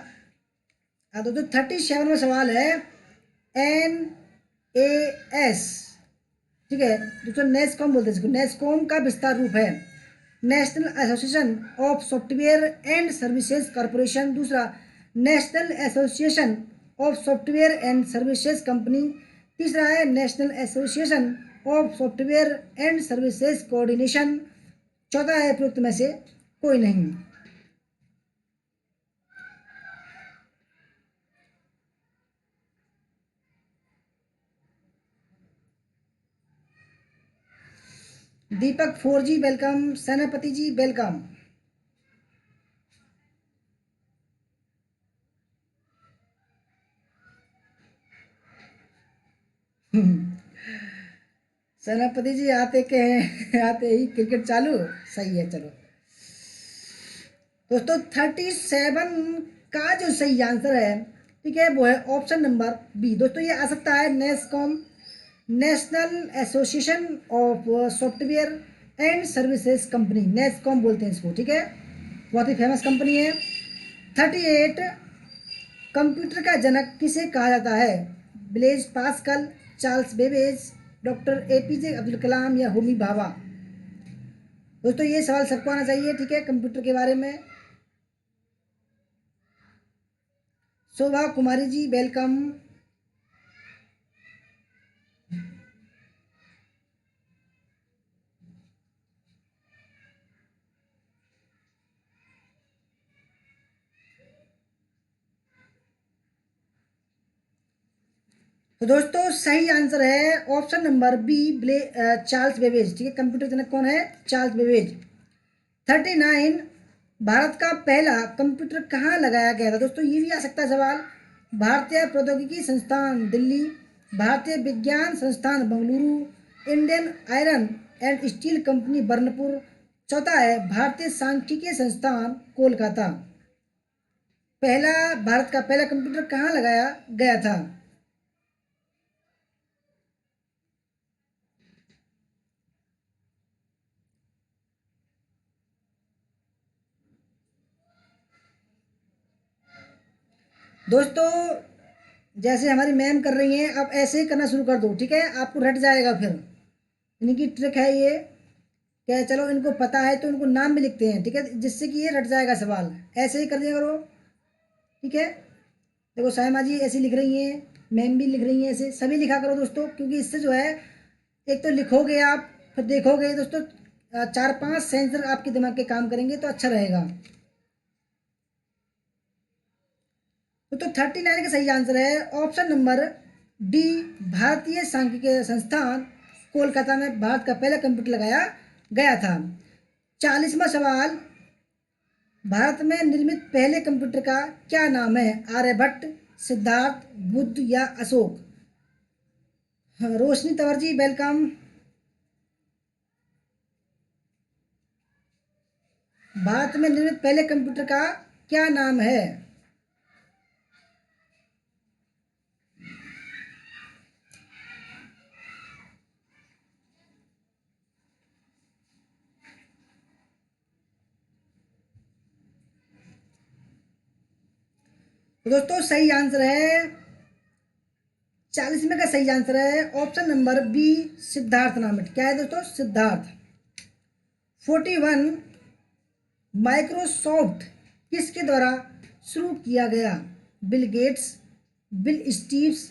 दोस्तों 37 में सवाल है NAS। ठीक है दोस्तों, नेस्कॉम बोलते हैं इसको, नेस्कॉम का विस्तार रूप है national association of software and services corporation, दूसरा national association of software and services company, तीसरा है national association of software and services coordination, चौथा है उपयुक्त में से कोई नहीं। दीपक 4G वेलकम, सेनापति जी वेलकम। सेनापति जी आते के हैं आते ही क्रिकेट चालू, सही है। चलो दोस्तों 37 का जो सही आंसर है, ठीक है, वो है ऑप्शन नंबर बी। दोस्तों ये आ सकता है NASSCOM, national association of software and services company, NASSCOM बोलते हैं इसको, ठीक है, बहुत ही फेमस कंपनी है। 38 कंप्यूटर का जनक किसे कहा जाता है? Blaise Pascal, Charles Babbage, doctor APJ Abdul Kalam या होमी भाभा। दोस्तों ये सवाल सबको आना चाहिए, ठीक है, कंप्यूटर के बारे में। शोभा कुमारी जी वेलकम। तो दोस्तों सही आंसर है option number B, Charles Babbage, ठीक है, कंप्यूटर जनक कौन है? Charles Babbage. 39 भारत का पहला कंप्यूटर कहाँ लगाया गया था? दोस्तों ये भी आ सकता है सवाल। भारतीय प्रौद्योगिकी संस्थान दिल्ली, भारतीय विज्ञान संस्थान Bengaluru, Indian iron and steel company Burnpur, चौथा है भारतीय सांख्यिकीय संस्थान कोलकाता। पहला भारत का पहला कंप्यूटर कहाँ लगाया गया था? दोस्तों जैसे हमारी मैम कर रही हैं, आप ऐसे ही करना शुरू कर दो, ठीक है, आपको रट जाएगा फिर। इनकी ट्रिक है ये, क्या चलो इनको पता है तो इनको नाम भी लिखते हैं, ठीक है, जिससे कि ये रट जाएगा सवाल। ऐसे ही कर दिया करो, ठीक है। देखो साइमा जी ऐसे लिख रही हैं, मैम भी लिख रही हैं, ऐसे सभी लिखा करो दोस्तों, क्योंकि इससे जो है एक तो लिखोगे आप, फिर देखोगे दोस्तों, 4-5 सेंसर आपके दिमाग के काम करेंगे तो अच्छा रहेगा। तो 39 का सही आंसर है ऑप्शन नंबर डी, भारतीय सांख्यिकीय संस्थान कोलकाता में भारत का पहला कंप्यूटर लगाया गया था। 40वां सवाल, भारत में निर्मित पहले कंप्यूटर का क्या नाम है? आर्यभट्ट, सिद्धार्थ, बुद्ध या अशोक? हाँ, रोशनी तंवर जी वेलकम। भारत में निर्मित पहले कंप्यूटर का क्या नाम है? तो दोस्तों सही आंसर है, 40 में का सही आंसर है ऑप्शन नंबर बी, सिद्धार्थ नाम है। क्या है दोस्तों? सिद्धार्थ। 41 माइक्रोसॉफ्ट किसके द्वारा शुरू किया गया? Bill Gates, Bill Steves,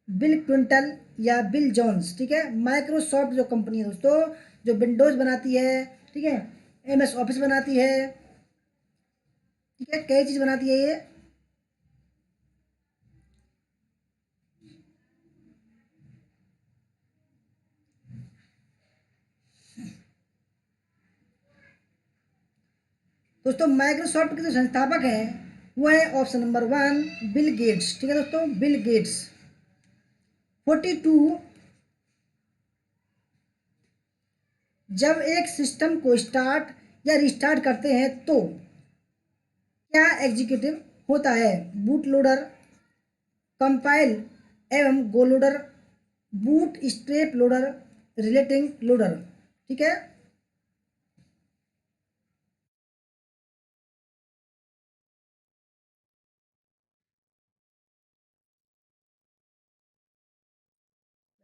Bill Quintal या बिल जॉन्स? ठीक है, माइक्रोसॉफ्ट जो कंपनी है दोस्तों, जो विंडोज बनाती है, ठीक है, एमएस ऑफिस बनाती है, ठीक है, कई चीज़ बनाती है ये। दोस्तों माइक्रोसॉफ्ट के जो संस्थापक हैं वो है ऑप्शन नंबर 1, बिल गेट्स, ठीक है दोस्तों, बिल गेट्स। 42 जब एक सिस्टम को स्टार्ट या रिस्टार्ट करते हैं तो क्या एग्जीक्यूटिव होता है? बूट लोडर, कंपाइल एवं go loader, boot strap loader, relating loader? ठीक है,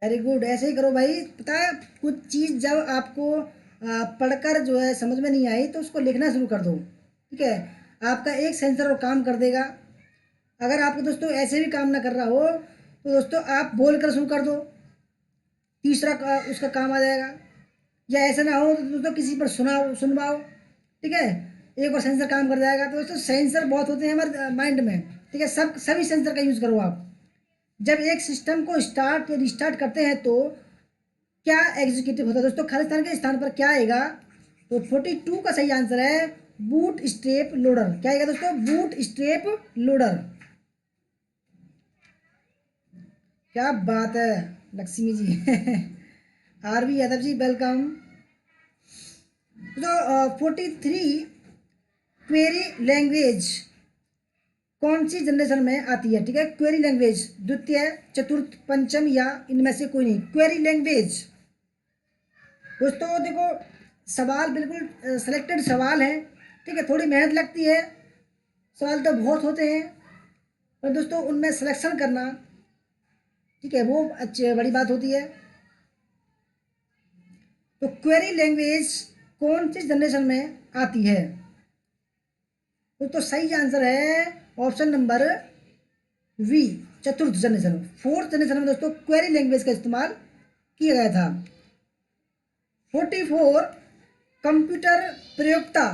वेरी गुड, ऐसे ही करो भाई। पता है कुछ चीज़ जब आपको पढ़कर जो है समझ में नहीं आई तो उसको लिखना शुरू कर दो, ठीक है। आपका एक सेंसर और काम कर देगा। अगर आपको दोस्तों ऐसे भी काम ना कर रहा हो तो दोस्तों आप बोल कर शुरू कर दो, तीसरा उसका काम आ जाएगा। या ऐसा ना हो तो दोस्तों किसी पर सुनवाओ, ठीक है, एक और सेंसर काम कर जाएगा। तो दोस्तों सेंसर बहुत होते हैं हमारे माइंड में, ठीक है, सभी सेंसर का यूज़ करो आप। जब एक सिस्टम को स्टार्ट या रिस्टार्ट करते हैं तो क्या एग्जीक्यूटिव होता है दोस्तों, खालिस्तान के स्थान पर क्या आएगा? तो 42 का सही आंसर है बूट स्ट्रैप लोडर। क्या आएगा दोस्तों? Boot strap loader. क्या बात है लक्ष्मी जी आरवी यादव जी वेलकम। तो 43 क्वेरी लैंग्वेज कौन सी जनरेशन में आती है? ठीक है, क्वेरी लैंग्वेज द्वितीय, चतुर्थ, पंचम या इनमें से कोई नहीं। क्वेरी लैंग्वेज दोस्तों देखो, सवाल बिल्कुल सिलेक्टेड सवाल है, ठीक है, थोड़ी मेहनत लगती है, सवाल तो बहुत होते हैं, पर दोस्तों उनमें सिलेक्शन करना, ठीक है, वो अच्छी बड़ी बात होती है। तो क्वेरी लैंग्वेज कौन सी जनरेशन में आती है? तो सही आंसर है ऑप्शन नंबर वी, चतुर्थ जनरेशन। फोर्थ जनरेशन में दोस्तों क्वेरी लैंग्वेज का इस्तेमाल किया गया था। 44 कंप्यूटर प्रयोक्ता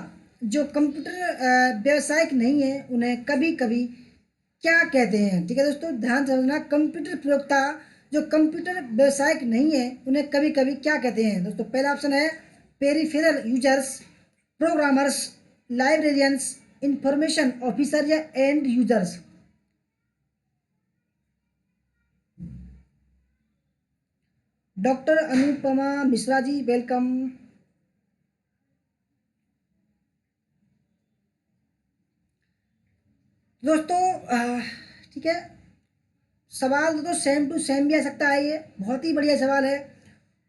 जो कंप्यूटर व्यावसायिक नहीं है उन्हें कभी कभी क्या कहते हैं? ठीक है दोस्तों, ध्यान से समझना, कंप्यूटर प्रयोक्ता जो कंप्यूटर व्यावसायिक नहीं है उन्हें कभी कभी क्या कहते हैं? दोस्तों पहला ऑप्शन है peripheral users, programmers, librarians, information officer या end users. Doctor Anupama Mishra ji welcome. दोस्तों ठीक है, सवाल तो सेम टू सेम भी आ सकता है, ये बहुत ही बढ़िया सवाल है।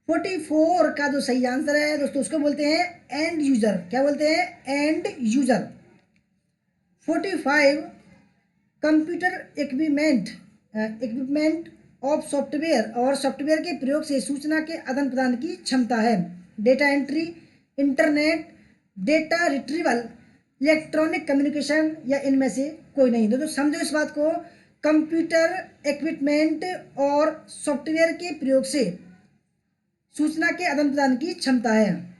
44 का जो सही आंसर है दोस्तों उसको बोलते हैं एंड यूजर। क्या बोलते हैं? And user. 45 computer equipment of software और सॉफ्टवेयर के प्रयोग से सूचना के आदान प्रदान की क्षमता है। Data entry, internet, data retrieval, electronic communication या इनमें से कोई नहीं। दोस्तों समझो इस बात को, कंप्यूटर इक्विपमेंट और सॉफ्टवेयर के प्रयोग से सूचना के आदान प्रदान की क्षमता है।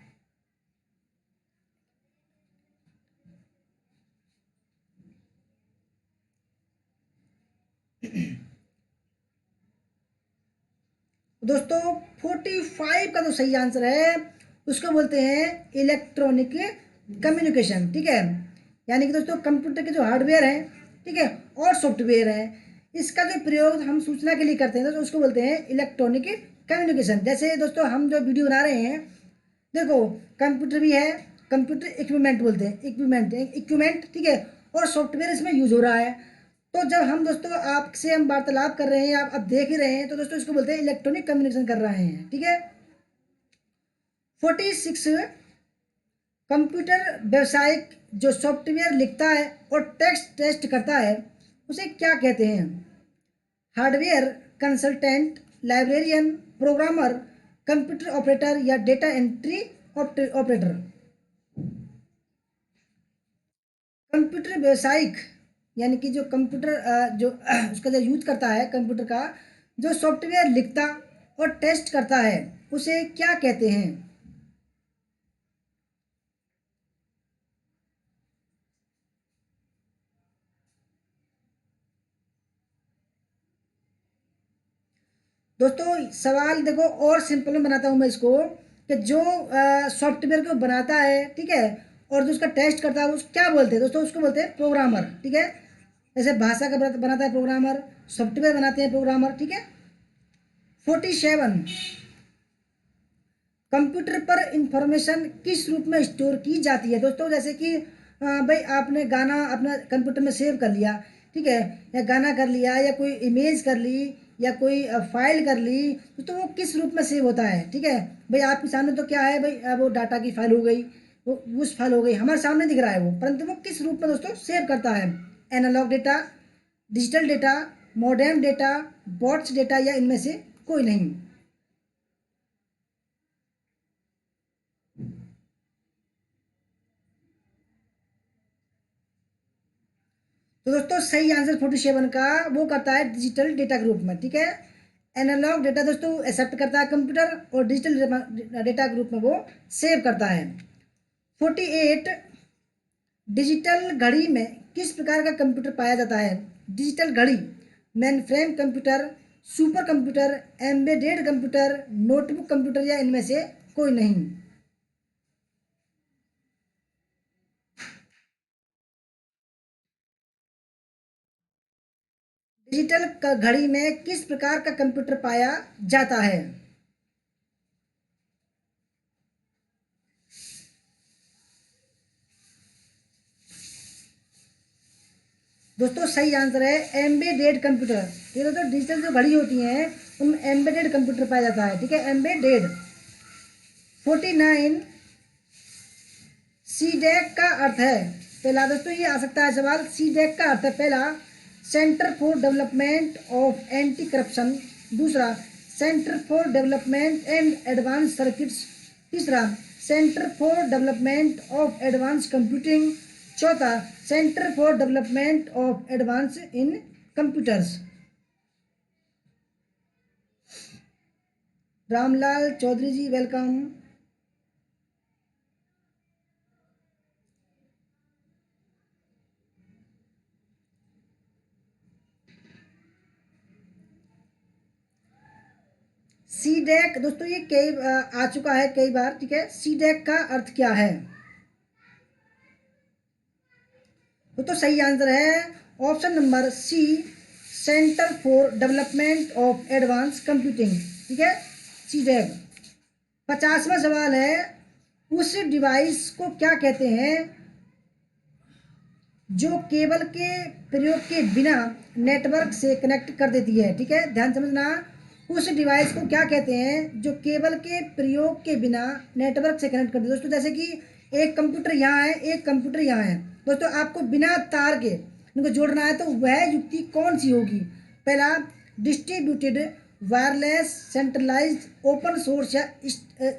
दोस्तों 45 का जो सही आंसर है उसको बोलते हैं इलेक्ट्रॉनिक कम्युनिकेशन, ठीक है। यानी कि दोस्तों कंप्यूटर के जो हार्डवेयर हैं, ठीक है, और सॉफ्टवेयर है, इसका जो प्रयोग हम सूचना के लिए करते हैं तो उसको बोलते हैं इलेक्ट्रॉनिक कम्युनिकेशन। जैसे दोस्तों हम जो वीडियो बना रहे हैं, देखो कंप्यूटर भी है, कंप्यूटर इक्विपमेंट बोलते हैं, इक्विपमेंट, ठीक है, और सॉफ्टवेयर इसमें यूज हो रहा है। तो जब हम दोस्तों आपसे हम वार्तालाप कर रहे हैं, आप अब देख ही रहे हैं, तो दोस्तों इसको बोलते हैं इलेक्ट्रॉनिक कम्युनिकेशन कर रहे हैं, ठीक है। 46 कंप्यूटर व्यवसायिक जो सॉफ्टवेयर लिखता है और टेस्ट करता है उसे क्या कहते हैं? Hardware consultant, librarian, programmer, computer operator या डेटा एंट्री ऑपरेटर। कंप्यूटर व्यवसायिक यानी कि जो कंप्यूटर जो उसका जो यूज करता है, कंप्यूटर का जो सॉफ्टवेयर लिखता और टेस्ट करता है उसे क्या कहते हैं? दोस्तों सवाल देखो और सिंपल में बनाता हूँ मैं इसको, कि जो सॉफ्टवेयर को बनाता है, ठीक है, और जो उसका टेस्ट करता है उसको क्या बोलते हैं? दोस्तों उसको बोलते हैं प्रोग्रामर, ठीक है। जैसे भाषा का बनाता है प्रोग्रामर, सॉफ्टवेयर बनाते हैं प्रोग्रामर, ठीक है। 47 कंप्यूटर पर इंफॉर्मेशन किस रूप में स्टोर की जाती है? दोस्तों जैसे कि भाई आपने गाना अपना कंप्यूटर में सेव कर लिया, ठीक है, या गाना कर लिया या कोई इमेज कर ली या कोई फाइल कर ली, तो वो किस रूप में सेव होता है? ठीक है भाई, आपके सामने तो क्या है भाई, वो डाटा की फाइल हो गई, वो उस फाइल हो गई, हमारे सामने दिख रहा है वो, परंतु वो किस रूप में दोस्तों सेव करता है? Analog data, digital data, modern data, bots data या इनमें से कोई नहीं। तो दोस्तों सही आंसर 47 का वो करता है डिजिटल डेटा ग्रुप में, ठीक है। एनालॉग डेटा दोस्तों एक्सेप्ट करता है कंप्यूटर, और डिजिटल डेटा ग्रुप में वो सेव करता है। 48 डिजिटल घड़ी में किस प्रकार का कंप्यूटर पाया जाता है? डिजिटल घड़ी, mainframe computer, super computer, embedded computer, notebook computer, या इनमें से कोई नहीं। डिजिटल घड़ी में किस प्रकार का कंप्यूटर पाया जाता है? दोस्तों सही आंसर है एम्बेडेड कंप्यूटर। ये दोस्तों डिजिटल जो घड़ी होती हैं उनमें एम्बेडेड कंप्यूटर पाया जाता है, ठीक है, एम्बेडेड। 49 सी डैक का अर्थ है? पहला दोस्तों ये आ सकता है सवाल, सी डैक का अर्थ है पहला centre for development of anti corruption, दूसरा centre for development and advance circuits, तीसरा centre for development of advance computing, चौथा centre for development of advance in computers. Ramlal Chaudhary ji welcome. C DAC दोस्तों ये कई आ चुका है कई बार, ठीक है। सी डैक का अर्थ क्या है? तो सही आंसर है option number C, centre for development of advance computing, ठीक है, सी डैक। 50वां सवाल है, उस डिवाइस को क्या कहते हैं जो केबल के प्रयोग के बिना नेटवर्क से कनेक्ट कर देती है? ठीक है, ध्यान समझना। उस डिवाइस को क्या कहते हैं जो केबल के प्रयोग के बिना नेटवर्क से कनेक्ट कर देती है? दोस्तों जैसे कि एक कंप्यूटर यहाँ है, एक कंप्यूटर यहाँ है, दोस्तों आपको बिना तार के इनको जोड़ना है, तो वह युक्ति कौन सी होगी? पहला distributed, wireless, centralised, open source, या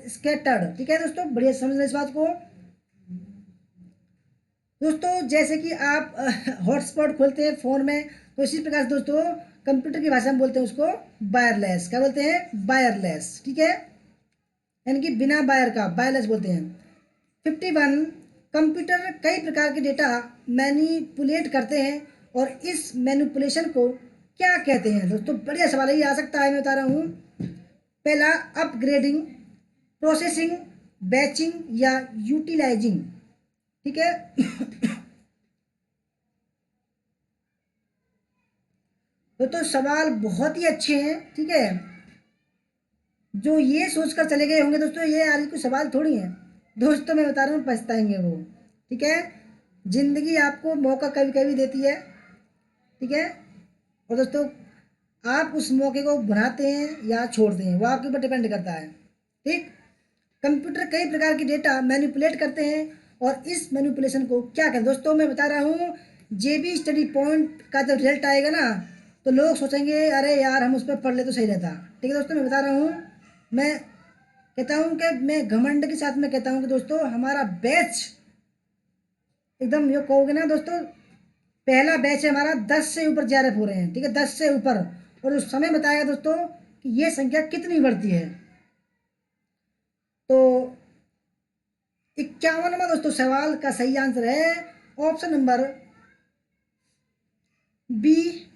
स्कैटर्ड, ठीक है दोस्तों, बढ़िया समझना इस बात को। दोस्तों जैसे कि आप हॉटस्पॉट खोलते हैं फ़ोन में, तो इसी प्रकार से दोस्तों कंप्यूटर की भाषा में बोलते हैं उसको वायरलेस। क्या बोलते हैं? वायरलेस, ठीक है, यानी कि बिना वायर का, वायरलेस बोलते हैं। 51 कंप्यूटर कई प्रकार के डेटा मैनिपुलेट करते हैं, और इस मैनिपुलेशन को क्या कहते हैं? दोस्तों बढ़िया सवाल है, ये आ सकता है, मैं बता रहा हूँ। पहला अपग्रेडिंग, प्रोसेसिंग, बैचिंग, या यूटिलाइजिंग, ठीक है। तो सवाल बहुत ही अच्छे हैं, ठीक है। जो ये सोचकर चले गए होंगे दोस्तों ये यार कोई सवाल थोड़ी है, दोस्तों मैं बता रहा हूँ पछताएंगे वो, ठीक है। जिंदगी आपको मौका कभी कभी देती है, ठीक है, और दोस्तों आप उस मौके को बनाते हैं या छोड़ते हैं वो आपके ऊपर डिपेंड करता है, ठीक। कंप्यूटर कई प्रकार की डेटा मैनिपुलेट करते हैं, और इस मैनिपुलेशन को क्या कहते हैं? दोस्तों मैं बता रहा हूँ, जेबी स्टडी पॉइंट का जब रिजल्ट आएगा ना, तो लोग सोचेंगे अरे यार हम उस पर पढ़ ले तो सही रहता, ठीक है दोस्तों। मैं बता रहा हूँ, मैं कहता हूँ कि मैं घमंड के साथ में कहता हूँ कि दोस्तों हमारा बैच एकदम, ये कहोगे ना दोस्तों, पहला बैच है हमारा, 10 से ऊपर JRF हो रहे हैं, ठीक है, 10 से ऊपर, और उस समय बताएगा दोस्तों कि ये संख्या कितनी बढ़ती है। तो 51वां दोस्तों सवाल का सही आंसर है ऑप्शन नंबर बी,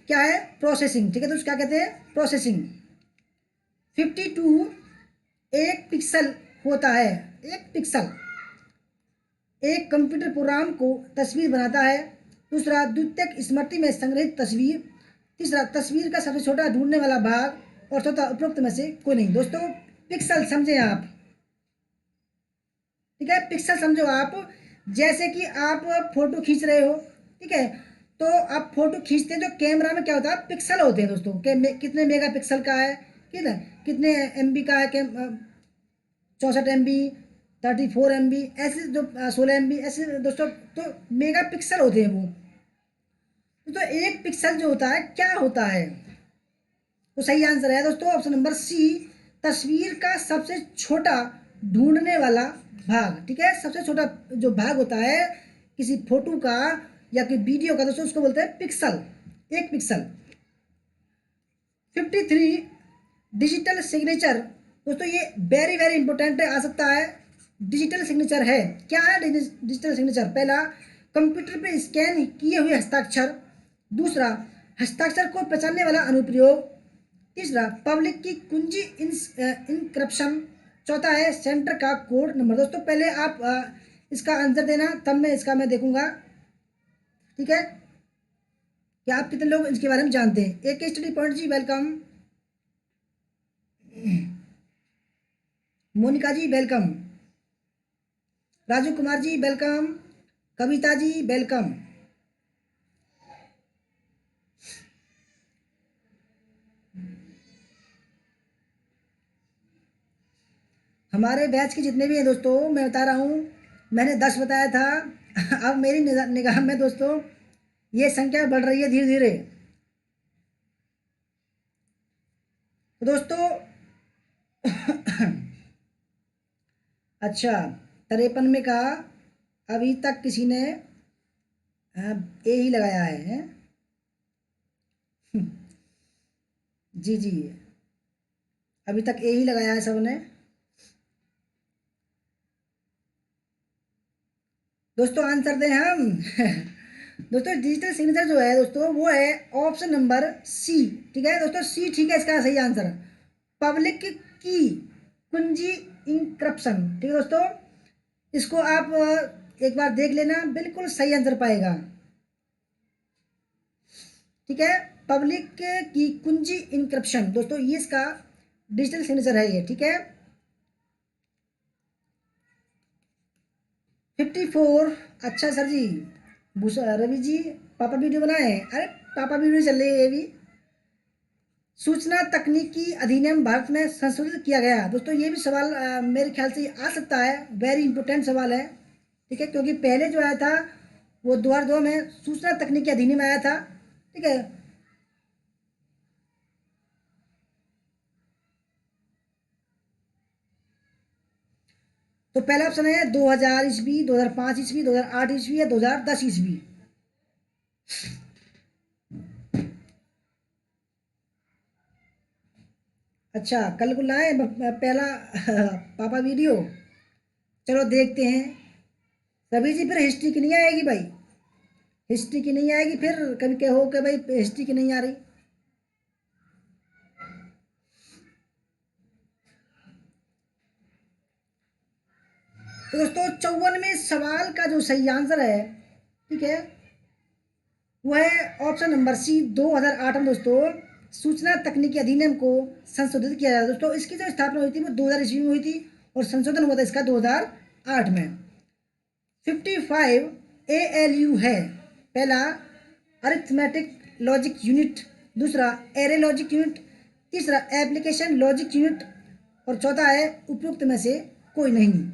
क्या है? प्रोसेसिंग, ठीक है दोस्तों, क्या कहते हैं? प्रोसेसिंग। 52 एक पिक्सल होता है, एक पिक्सल एक कंप्यूटर प्रोग्राम को तस्वीर बनाता है, दूसरा द्वितीयक स्मृति में संग्रहित तस्वीर, तीसरा तस्वीर का सबसे छोटा ढूंढने वाला भाग, और चौथा उपरोक्त में से कोई नहीं। दोस्तों पिक्सल समझे आप, ठीक है, पिक्सल समझो आप, जैसे कि आप फोटो खींच रहे हो, ठीक है, तो आप फोटो खींचते हैं, जो कैमरा में क्या होता है पिक्सल होते हैं दोस्तों, कितने मेगा पिक्सल का है, कितने MB का है, 64 MB, 34 MB, ऐसे जो 16 MB, ऐसे दोस्तों, तो मेगा पिक्सल होते हैं वो। तो एक पिक्सल जो होता है क्या होता है? तो सही आंसर है दोस्तों ऑप्शन नंबर सी, तस्वीर का सबसे छोटा ढूंढने वाला भाग, ठीक है, सबसे छोटा जो भाग होता है किसी फोटो का, या कि वीडियो का दोस्तों उसको बोलते हैं पिक्सल, एक पिक्सल। 53 डिजिटल सिग्नेचर, दोस्तों ये वेरी वेरी इंपॉर्टेंट आ सकता है। डिजिटल सिग्नेचर है, क्या है डिजिटल सिग्नेचर? पहला, कंप्यूटर पे स्कैन किए हुए हस्ताक्षर। दूसरा, हस्ताक्षर को पहचानने वाला अनुप्रयोग। तीसरा, पब्लिक की कुंजी इनक्रप्शन। चौथा है सेंटर का कोड नंबर। दोस्तों पहले आप इसका आंसर देना, तब मैं इसका मैं देखूंगा, ठीक है, कि आप कितने लोग इसके बारे में जानते हैं। एक स्टडी पॉइंट जी वेलकम, मोनिका जी welcome, Raju Kumar ji welcome, Kavita ji welcome. हमारे बैच के जितने भी हैं दोस्तों, मैं बता रहा हूँ, मैंने 10 बताया था। अब मेरी निगाह में दोस्तों ये संख्या बढ़ रही है धीरे धीरे। तो दोस्तों अच्छा, 53 में कहा, अभी तक किसी ने ए ही लगाया है। जी जी, अभी तक ए ही लगाया है सबने। दोस्तों आंसर दें हम। दोस्तों डिजिटल सिग्नेचर जो है दोस्तों वो है ऑप्शन नंबर सी, ठीक है दोस्तों, सी ठीक है इसका सही आंसर। पब्लिक की कुंजी इंक्रप्शन, ठीक है दोस्तों, इसको आप एक बार देख लेना, बिल्कुल सही आंसर पाएगा, ठीक है। पब्लिक की कुंजी इंक्रप्शन दोस्तों ये इसका डिजिटल सिग्नेचर है ये, ठीक है। 54, अच्छा सर जी, भूषण रवि जी, पापा वीडियो बनाए हैं, अरे पापा वीडियो चल रही है ये भी। सूचना तकनीकी अधिनियम भारत में संशोधित किया गया। दोस्तों ये भी सवाल मेरे ख्याल से आ सकता है, वेरी इंपॉर्टेंट सवाल है, ठीक है, क्योंकि पहले जो आया था वो 2002 में सूचना तकनीकी अधिनियम आया था, ठीक है। तो पहला ऑप्शन है 2000 ईस्वी, 2005 ईस्वी, 2008 ईस्वी या 2010 ईस्वी। अच्छा कल को लाए पहला पापा वीडियो, चलो देखते हैं। रवि जी फिर हिस्ट्री की नहीं आएगी भाई, हिस्ट्री की नहीं आएगी, फिर कभी कहो कि भाई हिस्ट्री की नहीं आ रही। तो दोस्तों 54वें सवाल का जो सही आंसर है, ठीक है, वो है ऑप्शन नंबर सी, 2008 में दोस्तों सूचना तकनीकी अधिनियम को संशोधित किया जाता है। दोस्तों इसकी जो स्थापना हुई थी वो 2000 ईस्वी में हुई थी और संशोधन हुआ था इसका 2008 में। 55 ALU है, पहला अरिथमेटिक लॉजिक यूनिट, दूसरा एरे लॉजिक यूनिट, तीसरा एप्लीकेशन लॉजिक यूनिट और चौथा है उपयुक्त में से कोई नहीं।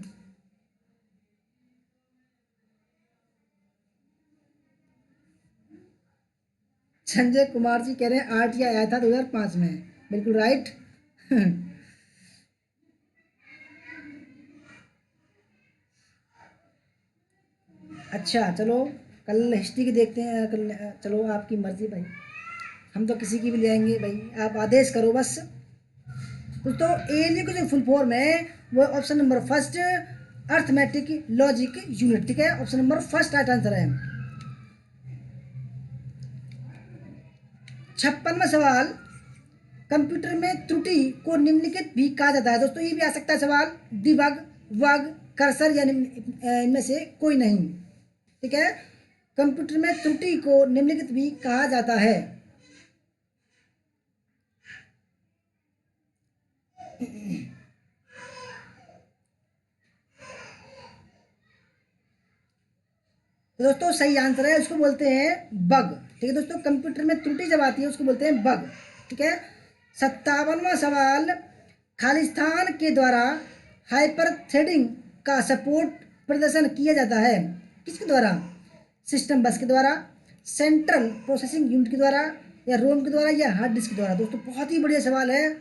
संजय कुमार जी कह रहे हैं RTI आया था 2005 में, बिल्कुल राइट। अच्छा चलो कल हिस्ट्री की देखते हैं, कल चलो आपकी मर्जी भाई, हम तो किसी की भी ले आएंगे भाई, आप आदेश करो बस। दोस्तों ALU की जो फुल फॉर्म है वो option number first, arithmetic logic unit, ठीक है, option number first right answer है। 56वां सवाल, कंप्यूटर में त्रुटि को निम्नलिखित भी कहा जाता है। दोस्तों ये भी आ सकता है सवाल, डिबग, वग, कर्सर या इनमें से कोई नहीं, ठीक है। कंप्यूटर में त्रुटि को निम्नलिखित भी कहा जाता है। तो दोस्तों सही आंसर है, उसको बोलते हैं बग, ठीक है दोस्तों, कंप्यूटर में त्रुटि जब आती है उसको बोलते हैं बग, ठीक है। 57वां सवाल, खालिस्तान के द्वारा हाइपर थ्रेडिंग का सपोर्ट प्रदर्शन किया जाता है, किसके द्वारा? सिस्टम बस के द्वारा, सेंट्रल प्रोसेसिंग यूनिट के द्वारा या रोम के द्वारा या हार्ड डिस्क के द्वारा। दोस्तों बहुत ही बढ़िया सवाल है।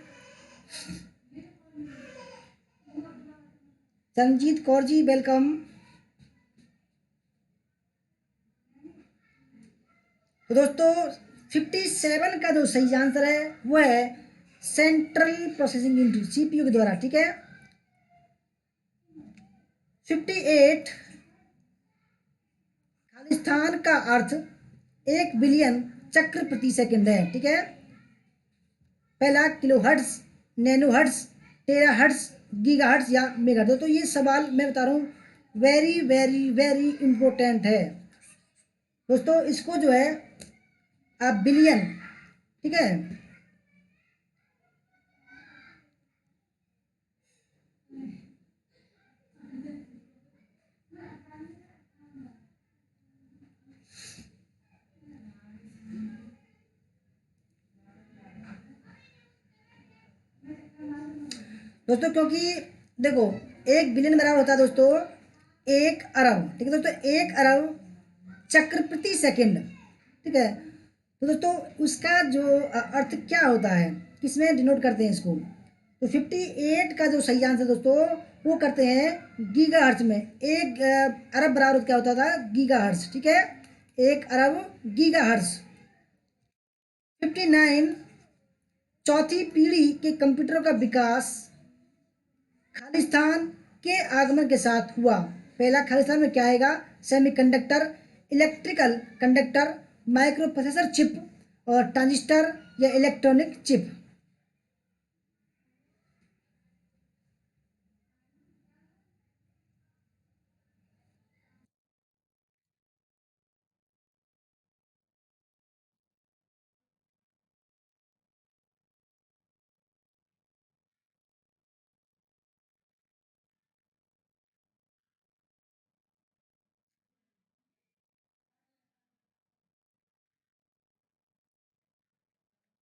संजीत कौर जी वेलकम। तो दोस्तों 57 का जो सही आंसर है वो है सेंट्रल प्रोसेसिंग यूनिट, सीपीयू के द्वारा, ठीक है। 58 खालिस्तान का अर्थ 1 बिलियन चक्र प्रति सेकंड है, ठीक है। पहला किलो हर्ट्स, नैनो हर्ट्स, टेरा हर्ट्स, गीगा हर्ट्स या मेगा हर्ट्स। तो ये सवाल मैं बता रहा हूँ वेरी वेरी वेरी इंपॉर्टेंट है दोस्तों। इसको जो है आप बिलियन, ठीक है, दोस्तों क्योंकि देखो 1 बिलियन बराबर होता है दोस्तों 1 अरब, ठीक है दोस्तों, 1 अरब चक्र प्रति सेकंड, ठीक है। तो दोस्तों उसका जो अर्थ क्या होता है, किसमें डिनोट करते हैं इसको, तो 58 का जो सही आंसर दोस्तों वो करते हैं गीगा हर्ट्ज में। 1 अरब बराबर क्या होता था, गीगा हर्ट्ज, ठीक है, 1 अरब गीगा हर्ट्ज। 59 चौथी पीढ़ी के कंप्यूटरों का विकास खालिस्तान के आगमन के साथ हुआ। पहला खालिस्तान में क्या आएगा, semiconductor, electrical conductor, micro processor chip और ट्रांजिस्टर या इलेक्ट्रॉनिक चिप।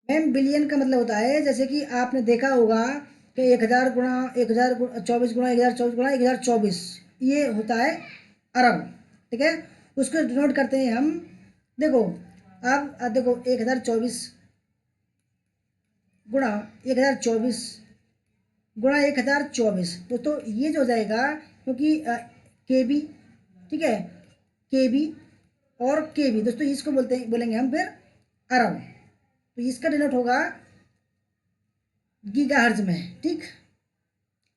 मैम बिलियन का मतलब होता है जैसे कि आपने देखा होगा कि 1000 गुणा 1024 गुणा 1024 गुणा 1024, ये होता है अरब, ठीक है। उसको डिनोट करते हैं हम, देखो अब देखो 1024 गुणा 1024 दोस्तों ये जो हो जाएगा, क्योंकि के बी, ठीक है, के बी और के बी दोस्तों इसको बोलेंगे हम फिर अरब। तो इसका डिनोट होगा गीगाहर्ट्ज में, ठीक।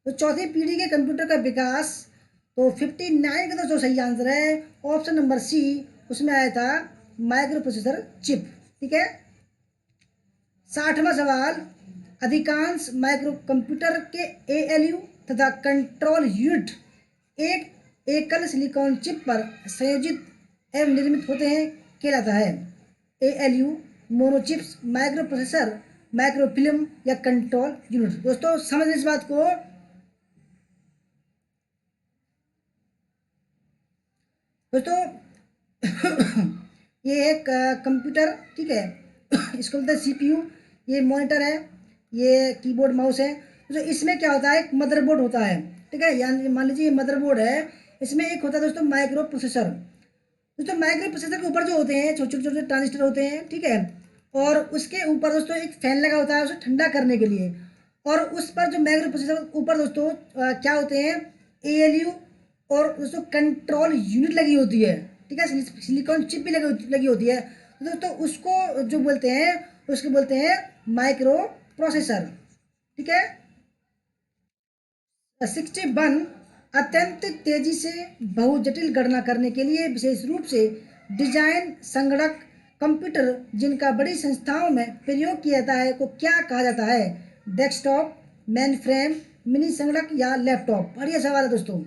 तो चौथी पीढ़ी के कंप्यूटर का विकास, तो 59 का तो जो सही आंसर है ऑप्शन नंबर सी, उसमें आया था माइक्रो प्रोसेसर चिप, ठीक है। 60वां सवाल, अधिकांश माइक्रो कंप्यूटर के एएलयू तथा कंट्रोल यूनिट एक एकल सिलिकॉन चिप पर संयोजित एवं निर्मित होते हैं कहलाता है। ALU, monochips, micro processor, micro film या कंट्रोल यूनिट। दोस्तों समझ इस बात को, दोस्तों ये एक कंप्यूटर, ठीक है, इसको बोलते हैं सीपीयू, ये मॉनिटर है, ये कीबोर्ड माउस है। तो इसमें क्या होता है, एक मदरबोर्ड होता है, ठीक है, यानी मान लीजिए ये मदरबोर्ड है, इसमें एक होता है दोस्तों माइक्रो प्रोसेसर। दोस्तों माइक्रो प्रोसेसर के ऊपर जो होते हैं छोटे छोटे छोटे ट्रांजिस्टर होते हैं, ठीक है, और उसके ऊपर दोस्तों एक फैन लगा होता है उसे ठंडा करने के लिए। और उस पर जो माइक्रो प्रोसेसर ऊपर दोस्तों क्या होते हैं, एएलयू और दोस्तों कंट्रोल यूनिट लगी होती है, ठीक है, सिलिकॉन चिप भी लगी होती है। तो दोस्तों उसको जो बोलते हैं उसको बोलते हैं माइक्रो प्रोसेसर, ठीक है। 61 अत्यंत तेजी से बहुजटिल गणना करने के लिए विशेष रूप से डिजाइन संगणक कंप्यूटर जिनका बड़ी संस्थाओं में प्रयोग किया जाता है को क्या कहा जाता है, डेस्कटॉप, मेन फ्रेम, मिनी संगणक या लैपटॉप। बढ़िया सवाल है दोस्तों।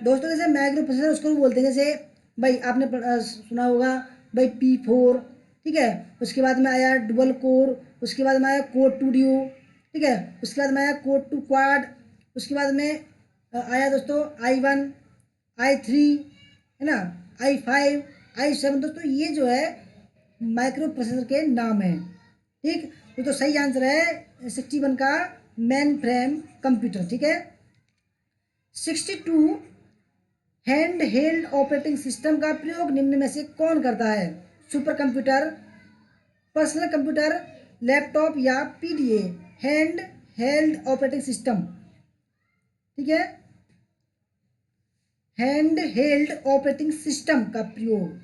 दोस्तों जैसे माइक्रो प्रोसेसर उसको भी बोलते हैं, जैसे भाई आपने सुना होगा भाई P4, ठीक है, उसके बाद में आया डुअल कोर, उसके बाद में आया कोर टू ड्यू, ठीक है, उसके बाद में आया कोर टू क्वाड, उसके बाद में आया दोस्तों I1, I3, है ना, I5, I7। दोस्तों ये जो है माइक्रो प्रोसेसर के नाम है, ठीक। तो सही आंसर है 61 का मेन फ्रेम कंप्यूटर। ठीक है। 62 हैंड हेल्ड ऑपरेटिंग सिस्टम का प्रयोग निम्न में से कौन करता है? Super computer, personal computer, laptop या PDA. Hand held operating system. ठीक है। हैंड हेल्ड ऑपरेटिंग सिस्टम का प्रयोग।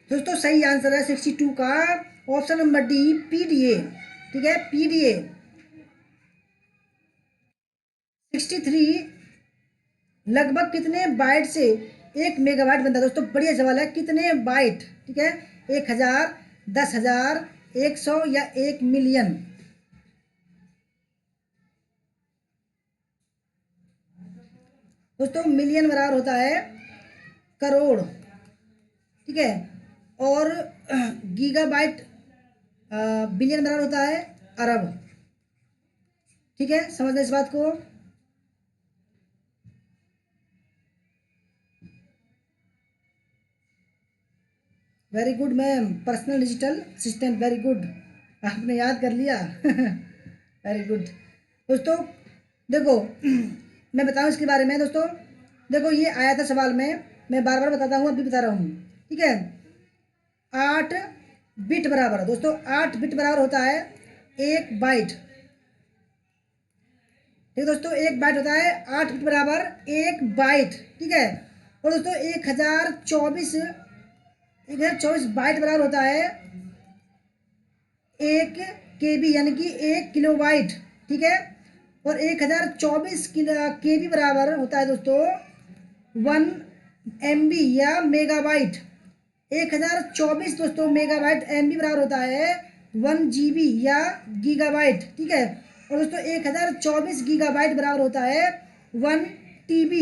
दोस्तों सही आंसर है 62 का ऑप्शन नंबर डी, पीडीए। ठीक है, पीडीए। 63 लगभग कितने बाइट से 1 मेगाबाइट बनता है? दोस्तों बढ़िया सवाल है। कितने बाइट? ठीक है, 1000, 10,000, 100 या 1 मिलियन? दोस्तों मिलियन बराबर होता है करोड़। ठीक है। और गीगाबाइट बिलियन बराबर होता है अरब। ठीक है, समझना इस बात को। Very good ma'am, personal digital assistant, very good, आपने याद कर लिया। Very good. दोस्तों देखो मैं बताऊं इसके बारे में। दोस्तों देखो ये आया था सवाल में, मैं बार बार बताता हूँ, अभी बता रहा हूँ। ठीक है। 8 बिट बराबर, दोस्तों 8 बिट बराबर होता है 1 बाइट। ठीक है दोस्तों, 1 बाइट होता है 8 बिट बराबर 1 बाइट। ठीक है। और दोस्तों 1024 बाइट बराबर होता है 1 KB, यानी कि 1 किलोबाइट। ठीक है। और 1024 KB बराबर होता है दोस्तों 1 MB या मेगाबाइट। 1024 दोस्तों मेगाबाइट MB बराबर होता है 1 GB या गीगाबाइट। ठीक है। और दोस्तों 1024 गीगाबाइट बराबर होता है 1 TB,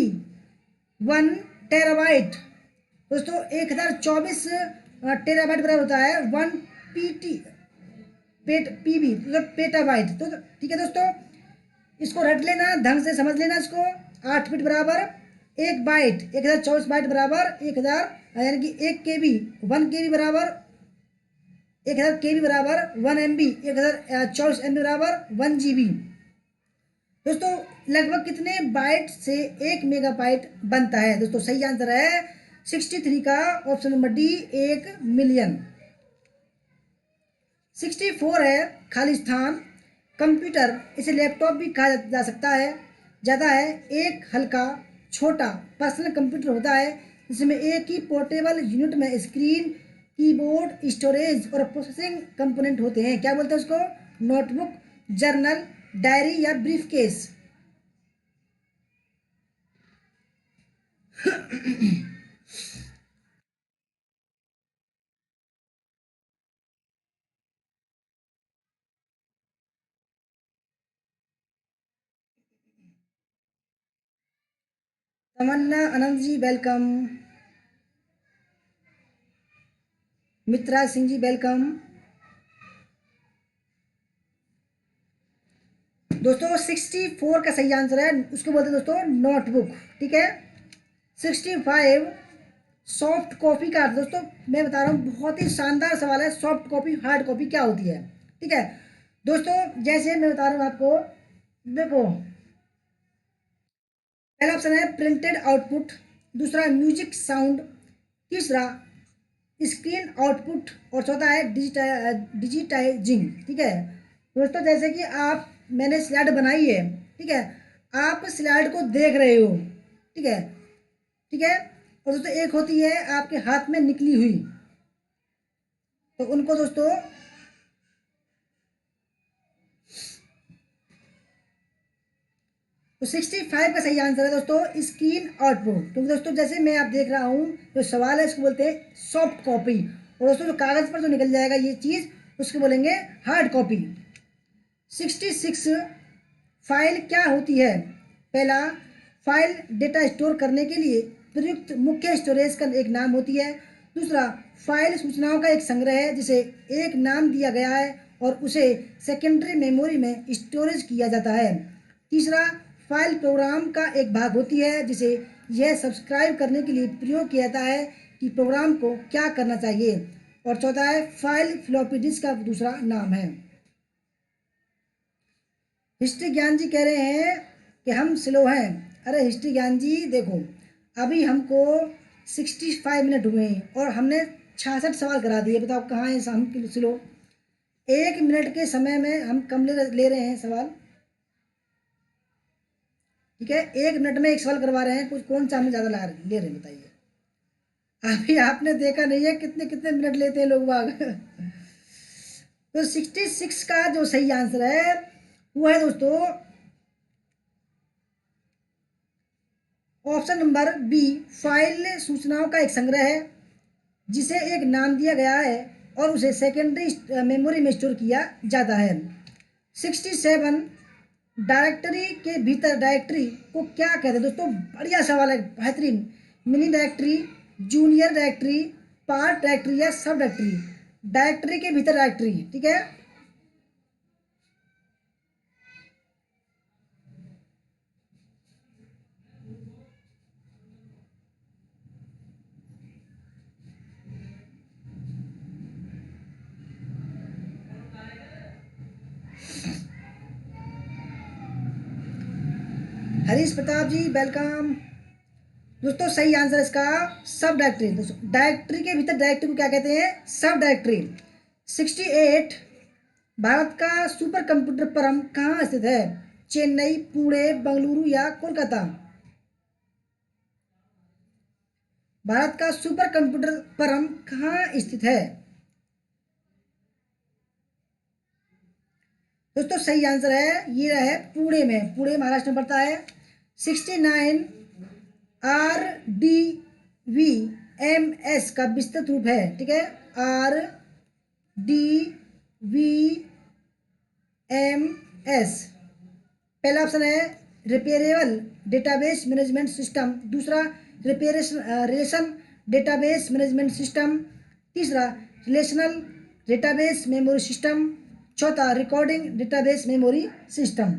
1 टेराबाइट। दोस्तों 1024 टेराबाइट बराबर होता है 1 PT PB, मतलब पेटाबाइट। तो ठीक है दोस्तों, इसको रट लेना, ढंग से समझ लेना इसको। 8 बिट बराबर 1 बाइट, 1024 बाइट बराबर 1000, यानी कि 1 KB, 1 KB बराबर 1000 KB बराबर 1 MB, 1024 MB बराबर 1 GB। दोस्तों लगभग कितने बाइट से 1 मेगाबाइट बनता है? दोस्तों सही आंसर है 63 का ऑप्शन नंबर डी, 1 मिलियन। 64 है खाली स्थान। कंप्यूटर, इसे लैपटॉप भी कहा जा सकता है, ज़्यादा है। एक हल्का छोटा पर्सनल कंप्यूटर होता है जिसमें एक ही पोर्टेबल यूनिट में स्क्रीन, कीबोर्ड, स्टोरेज और प्रोसेसिंग कंपोनेंट होते हैं। क्या बोलते हैं उसको? नोटबुक, जर्नल, डायरी या ब्रीफकेस। तमन्ना आनंद जी वेलकम, मित्रा सिंह जी वेलकम। दोस्तों 64 का सही आंसर है, उसको बोलते हैं दोस्तों नोटबुक। ठीक है। 65 सॉफ्ट कॉपी का अर्थ। दोस्तों मैं बता रहा हूँ, बहुत ही शानदार सवाल है। सॉफ्ट कॉपी, हार्ड कॉपी क्या होती है? ठीक है दोस्तों, जैसे मैं बता रहा हूँ आपको, देखो पहला ऑप्शन है प्रिंटेड आउटपुट, दूसरा म्यूजिक साउंड, तीसरा स्क्रीन आउटपुट और चौथा है डिजिटाइजिंग। ठीक है दोस्तों, जैसे कि आप, मैंने स्लाइड बनाई है। ठीक है, आप स्लाइड को देख रहे हो। ठीक है। ठीक है। और दोस्तों एक होती है आपके हाथ में निकली हुई, तो उनको दोस्तों तो 65 का सही आंसर है दोस्तों स्क्रीन आउटपुट। क्योंकि दोस्तों जैसे मैं आप देख रहा हूँ, जो सवाल है इसको बोलते हैं सॉफ्ट कॉपी, और दोस्तों जो कागज पर जो निकल जाएगा ये चीज़, उसको बोलेंगे हार्ड कॉपी। 66 फाइल क्या होती है? पहला, फाइल डेटा स्टोर करने के लिए प्रयुक्त मुख्य स्टोरेज का एक नाम होती है। दूसरा, फाइल सूचनाओं का एक संग्रह है जिसे एक नाम दिया गया है और उसे सेकेंडरी मेमोरी में स्टोरेज किया जाता है। तीसरा, फाइल प्रोग्राम का एक भाग होती है जिसे यह सब्सक्राइब करने के लिए प्रयोग किया जाता है कि प्रोग्राम को क्या करना चाहिए। और चौथा है, फाइल फ्लॉपी डिस्क का दूसरा नाम है। हिस्ट्री ज्ञान जी कह रहे हैं कि हम स्लो हैं। अरे हिस्ट्री ज्ञान जी देखो, अभी हमको 65 मिनट हुए हैं और हमने 66 सवाल करा दिए। बताओ कहाँ है हम स्लो? 1 मिनट के समय में हम कम ले रहे हैं सवाल। ठीक है, 1 मिनट में एक सवाल करवा रहे हैं, कुछ कौन सा हमें ज़्यादा ले रहे हैं बताइए। अभी आपने देखा नहीं है कितने कितने मिनट लेते हैं लोग बाग। तो 66 का जो सही आंसर है वो है दोस्तों ऑप्शन नंबर बी, फाइल सूचनाओं का एक संग्रह है जिसे एक नाम दिया गया है और उसे सेकेंडरी मेमोरी में स्टोर किया जाता है। 67, डायरेक्टरी के भीतर डायरेक्टरी को क्या कहते हैं दोस्तों? बढ़िया सवाल है, बेहतरीन। Mini directory, junior directory, part directory या सब डायरेक्टरी? डायरेक्टरी के भीतर डायरेक्टरी। ठीक है, हरीश प्रताप जी वेलकम। दोस्तों सही आंसर इसका सब डायरेक्टरी। दोस्तों डायरेक्टरी के भीतर डायरेक्टरी को क्या कहते हैं? सब डायरेक्टरी। 68, भारत का सुपर कंप्यूटर परम कहाँ स्थित है? चेन्नई, पुणे, बेंगलुरु या कोलकाता? भारत का सुपर कंप्यूटर परम कहाँ स्थित है? दोस्तों सही आंसर है ये है पुणे में, पुणे महाराष्ट्र में पड़ता है। 69, RDVMS का विस्तृत रूप है। ठीक है, RDVMS। पहला ऑप्शन है रिपेरेबल डेटाबेस मैनेजमेंट सिस्टम, दूसरा रिलेशन डेटाबेस मैनेजमेंट सिस्टम, तीसरा रिलेशनल डेटाबेस मेमोरी सिस्टम, चौथा recording database memory system.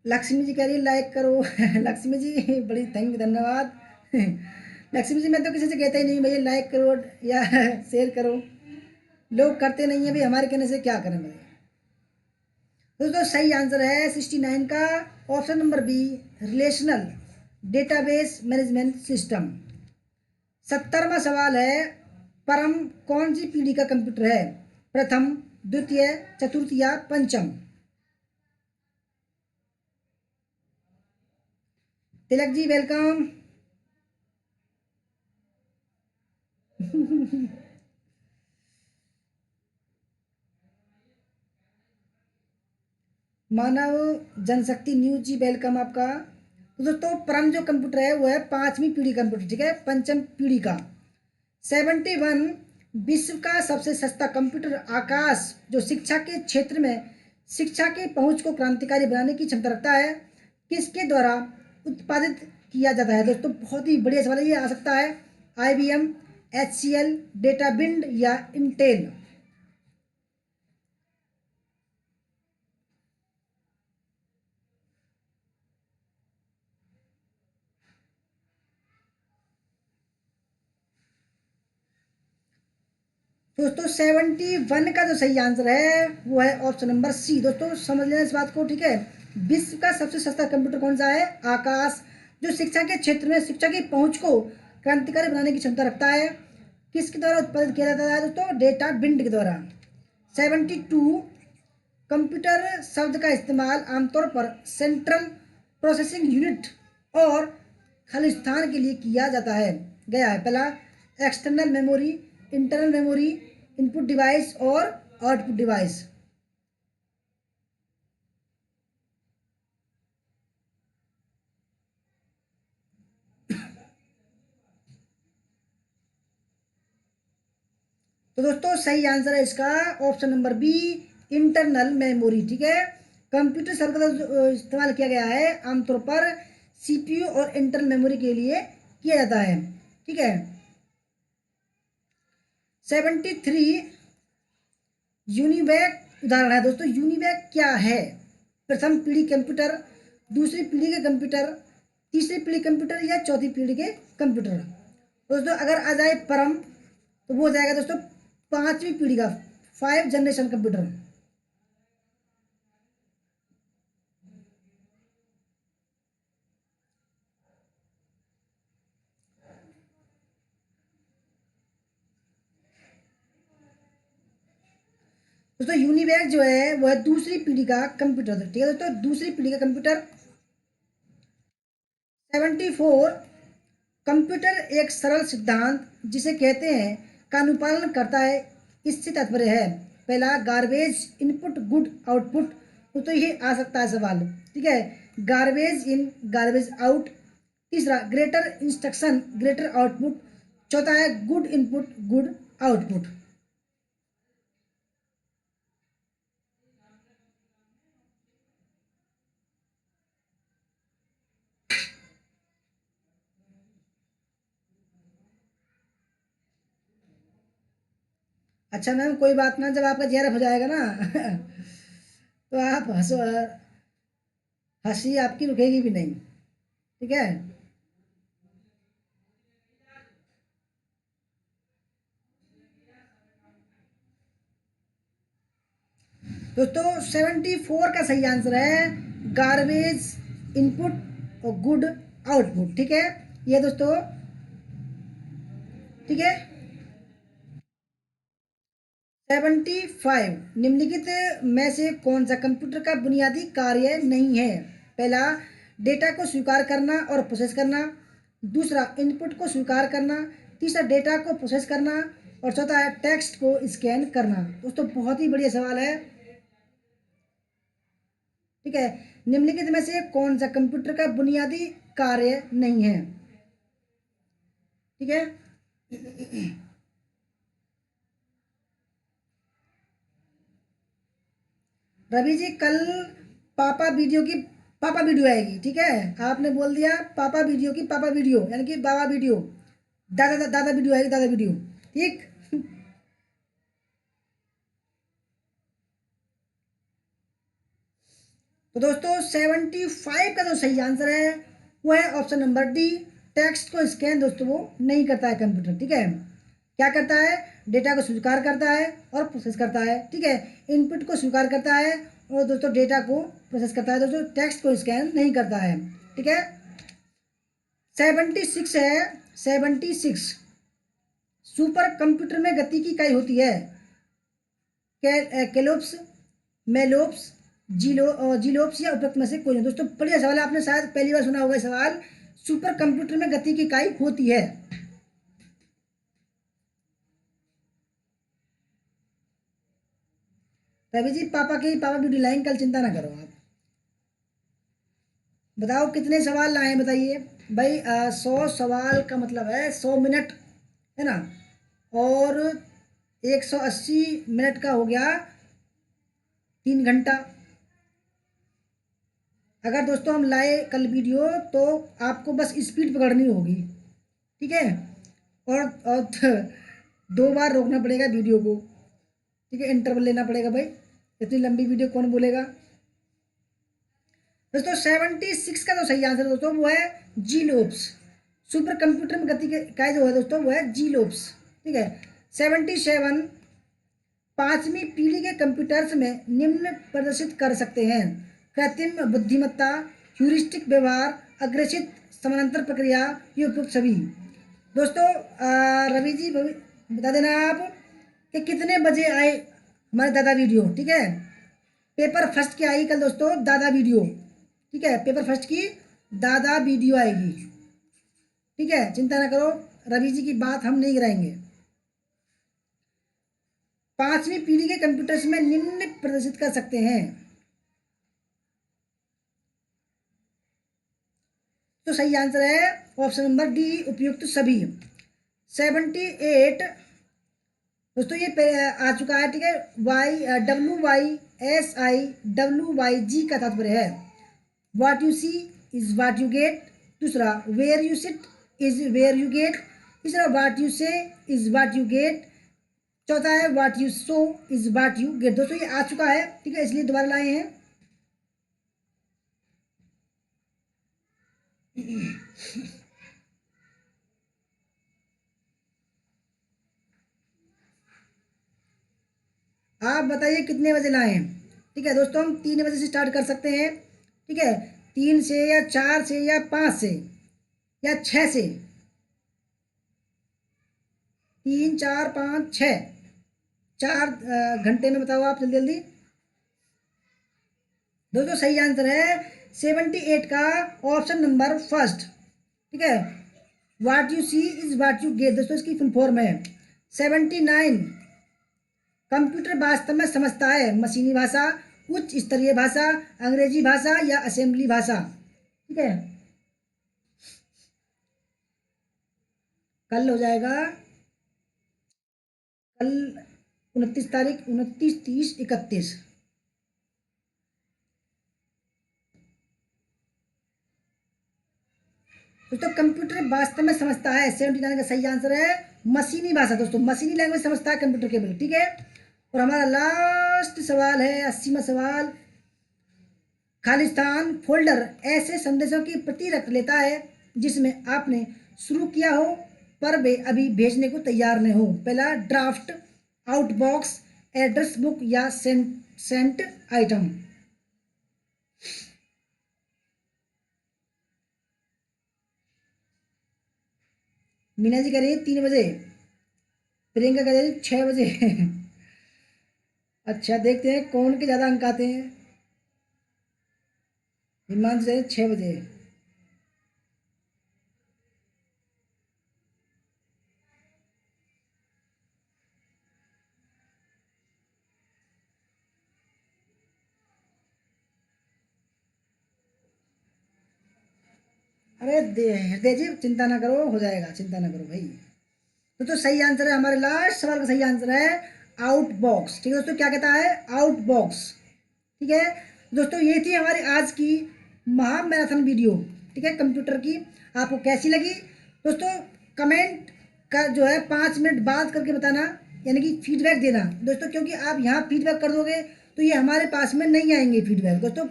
Lakshmi ji कह रही है लाइक करो। लक्ष्मी जी बड़ी धन्यवाद। लक्ष्मी जी मैं तो किसी से कहता ही नहीं भैया लाइक करो या शेयर करो, लोग करते नहीं है भाई, हमारे कहने से क्या करें भाई। दोस्तों सही आंसर है 69 का option number B, relational database management system. 70वां सवाल है, परम कौन सी पीढ़ी का कंप्यूटर है? प्रथम, द्वितीय, चतुर्थ या पंचम? तिलक जी वेलकम। मानव जनशक्ति न्यूज जी वेलकम आपका। तो दोस्तों परम जो कंप्यूटर है वो है 5वीं पीढ़ी कंप्यूटर। ठीक है, पंचम पीढ़ी का। 71, विश्व का सबसे सस्ता कंप्यूटर आकाश जो शिक्षा के क्षेत्र में शिक्षा की पहुंच को क्रांतिकारी बनाने की क्षमता रखता है, किसके द्वारा उत्पादित किया जाता है? दोस्तों बहुत ही बढ़िया सवाल है, ये आ सकता है IBM, HCL, डेटाबिंड या इंटेल? दोस्तों 71 का जो सही आंसर है वो है ऑप्शन नंबर सी। दोस्तों समझ लेना इस बात को। ठीक है, विश्व का सबसे सस्ता कंप्यूटर कौन सा है? आकाश, जो शिक्षा के क्षेत्र में शिक्षा की पहुंच को क्रांतिकारी बनाने की क्षमता रखता है, किसके द्वारा उत्पादित किया जाता है दोस्तों? डेटा बिंड के द्वारा। 72, कंप्यूटर शब्द का इस्तेमाल आमतौर पर सेंट्रल प्रोसेसिंग यूनिट और खालिस्तान के लिए किया जाता है गया है। पहला, external memory, internal memory, input device और आउटपुट डिवाइस। तो दोस्तों सही आंसर है इसका option number B, internal memory. ठीक है, कंप्यूटर सर्किट का जो इस्तेमाल किया गया है आमतौर पर सीपीयू और इंटरनल मेमोरी के लिए किया जाता है। ठीक है, 73 यूनिवैक उदाहरण है दोस्तों। यूनिवैक क्या है? प्रथम पीढ़ी कंप्यूटर, दूसरी पीढ़ी के कंप्यूटर, तीसरी पीढ़ी कंप्यूटर या चौथी पीढ़ी के कंप्यूटर। दोस्तों अगर आ जाए परम तो वो हो जाएगा दोस्तों पांचवी पीढ़ी का, 5 जनरेशन कंप्यूटर। दोस्तों यूनिवैक जो है वो है दूसरी पीढ़ी का कंप्यूटर। ठीक है दोस्तों, दूसरी पीढ़ी का कंप्यूटर। 74 कंप्यूटर एक सरल सिद्धांत जिसे कहते हैं का अनुपालन करता है, इससे तात्पर्य है। पहला, गार्बेज इनपुट गुड आउटपुट। तो ये आ सकता है सवाल। ठीक है, गार्बेज इन गार्बेज आउट। तीसरा, ग्रेटर इंस्ट्रक्शन ग्रेटर आउटपुट। चौथा है गुड इनपुट गुड आउटपुट। अच्छा मैम कोई बात ना, जब आपका चेहरा हो जाएगा ना तो आप हंसो, हंसी आपकी रुकेगी भी नहीं। ठीक है, दोस्तों 74 का सही आंसर है गार्बेज इनपुट और गुड आउटपुट। ठीक है, ये दोस्तों। ठीक है, 75 निम्नलिखित में से कौन सा कंप्यूटर का बुनियादी कार्य नहीं है? पहला, डेटा को स्वीकार करना और प्रोसेस करना। दूसरा, इनपुट को स्वीकार करना। तीसरा, डेटा को प्रोसेस करना। और चौथा है टेक्स्ट को स्कैन करना। दोस्तों बहुत ही बढ़िया सवाल है। ठीक है, निम्नलिखित में से कौन सा कंप्यूटर का बुनियादी कार्य नहीं है? ठीक है, रवि जी कल पापा वीडियो आएगी। ठीक है, आपने बोल दिया पापा वीडियो यानी कि बाबा वीडियो, दादा वीडियो आएगी, दादा वीडियो। ठीक तो दोस्तों 75 का जो सही आंसर है वो है ऑप्शन नंबर डी, टेक्स्ट को स्कैन। दोस्तों वो नहीं करता है कंप्यूटर। ठीक है, क्या करता है? डेटा को स्वीकार करता है और प्रोसेस करता है। ठीक है, इनपुट को स्वीकार करता है और दोस्तों डेटा को प्रोसेस करता है। दोस्तों टेक्स्ट को स्कैन नहीं करता है। ठीक है, 76 है। 76 सुपर कंप्यूटर में गति की इकाई होती है। केलोप्स, मेलोप्स, जीलोप्स या उपरोक्त में से कोई नहीं। दोस्तों बढ़िया सवाल है, आपने शायद पहली बार सुना होगा सवाल। सुपर कंप्यूटर में गति की इकाई होती है। रवि जी पापा वीडियो लाइन, कल चिंता ना करो आप। बताओ कितने सवाल लाए हैं बताइए भाई। 100 सवाल का मतलब है 100 मिनट, है ना। और 180 मिनट का हो गया 3 घंटा। अगर दोस्तों हम लाए कल वीडियो तो आपको बस स्पीड पकड़नी होगी। ठीक है, और 2 बार रोकना पड़ेगा वीडियो को। ठीक है, इंटरवल लेना पड़ेगा भाई, इतनी लंबी वीडियो कौन बोलेगा। दोस्तों 76 का जो सही आंसर दोस्तों वो है जी लोब्स। सुपर कंप्यूटर में गति के इकाई जो है दोस्तों वो है जी लोब्स। ठीक है, 77 पांचवी पीढ़ी के कंप्यूटर्स में निम्न प्रदर्शित कर सकते हैं। कृत्रिम बुद्धिमत्ता, ह्यूरिस्टिक व्यवहार, अग्रेसित समानांतर प्रक्रिया, ये उपयुक्त सभी। दोस्तों रवि जी बता देना आप कि कितने बजे आए हमारे दादा वीडियो। ठीक है, पेपर फर्स्ट की आई कल दोस्तों दादा वीडियो। ठीक है, पेपर फर्स्ट की दादा वीडियो आएगी। ठीक है, चिंता ना करो, रवि जी की बात हम नहीं गिराएंगे। पांचवी पीढ़ी के कंप्यूटर्स में निम्न प्रदर्शित कर सकते हैं। तो सही आंसर है ऑप्शन नंबर डी, उपयुक्त सभी। 78 दोस्तों ये आ चुका है, ठीक है। WYSI WYG का तात्पर्य है what you see is what you get. दूसरा where you sit is where you get. तीसरा what you say is what you get. चौथा है what you sow is what you get. दोस्तों ये आ चुका है, ठीक है, इसलिए दोबारा लाए हैं। आप बताइए कितने बजे लाए हैं। ठीक है दोस्तों, हम 3 बजे से स्टार्ट कर सकते हैं, ठीक है। 3 से या 4 से या 5 से या 6 से। 3 4 5 6 4 घंटे में बताओ आप जल्दी जल्दी। दोस्तों सही आंसर है 78 का ऑप्शन नंबर फर्स्ट, ठीक है। What you see is what you get, दोस्तों इसकी फुल फॉर्म है। 79 कंप्यूटर वास्तव में समझता है मशीनी भाषा, उच्च स्तरीय भाषा, अंग्रेजी भाषा या असेंबली भाषा, ठीक है। कल हो जाएगा, कल 29 तारीख, 29 30 31। दोस्तों कंप्यूटर वास्तव में समझता है 79 का सही आंसर है मशीनी भाषा। दोस्तों मशीनी लैंग्वेज समझता है कंप्यूटर केवल, ठीक है। और हमारा लास्ट सवाल है 80वां सवाल। खालिस्तान फोल्डर ऐसे संदेशों की प्रति रख लेता है जिसमें आपने शुरू किया हो पर वे अभी भेजने को तैयार नहीं हो। पहला ड्राफ्ट, आउटबॉक्स, एड्रेस बुक या सेंट आइटम। मीना जी कह रही है 3 बजे, प्रियंका कह रही है 6 बजे। अच्छा देखते हैं कौन के ज़्यादा अंक आते हैं। हिमांशु से 6 बजे। अरे हृदय जी चिंता ना करो, हो जाएगा, चिंता ना करो भाई। तो सही आंसर है, हमारे लास्ट सवाल का सही आंसर है आउटबॉक्स, ठीक है दोस्तों। क्या कहता है आउटबॉक्स, ठीक है दोस्तों। ये थी हमारी आज की महा मैराथन वीडियो, ठीक है, कंप्यूटर की। आपको कैसी लगी दोस्तों? कमेंट का जो है 5 मिनट बाद करके बताना, यानी कि फीडबैक देना दोस्तों, क्योंकि आप यहाँ फीडबैक कर दोगे तो ये हमारे पास में नहीं आएंगे फीडबैक दोस्तों।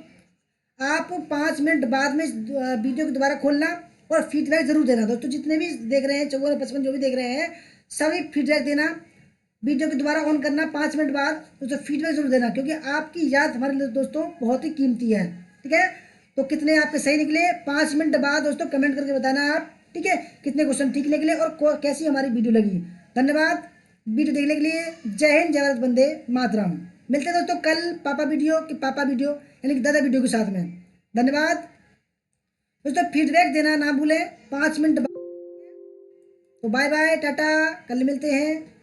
आप 5 मिनट बाद में वीडियो को दोबारा खोलना और फीडबैक जरूर देना दोस्तों। जितने भी देख रहे हैं 54 55 जो भी देख रहे हैं सभी फीडबैक देना। वीडियो को दोबारा ऑन करना 5 मिनट बाद दोस्तों, फीडबैक जरूर देना, क्योंकि आपकी याद हमारे लिए दोस्तों बहुत ही कीमती है, ठीक है। तो कितने आपके सही निकले 5 मिनट बाद दोस्तों कमेंट करके बताना आप, ठीक है, कितने क्वेश्चन ठीक निकले और कैसी हमारी वीडियो लगी। धन्यवाद वीडियो देखने के लिए। जय हिंद, जय भारत, वंदे मातरम। मिलते हैं दोस्तों कल पापा वीडियो यानी कि दादा वीडियो के साथ में। धन्यवाद दोस्तों, फीडबैक देना ना भूलें 5 मिनट बाद। तो बाय बाय, टाटा, कल मिलते हैं।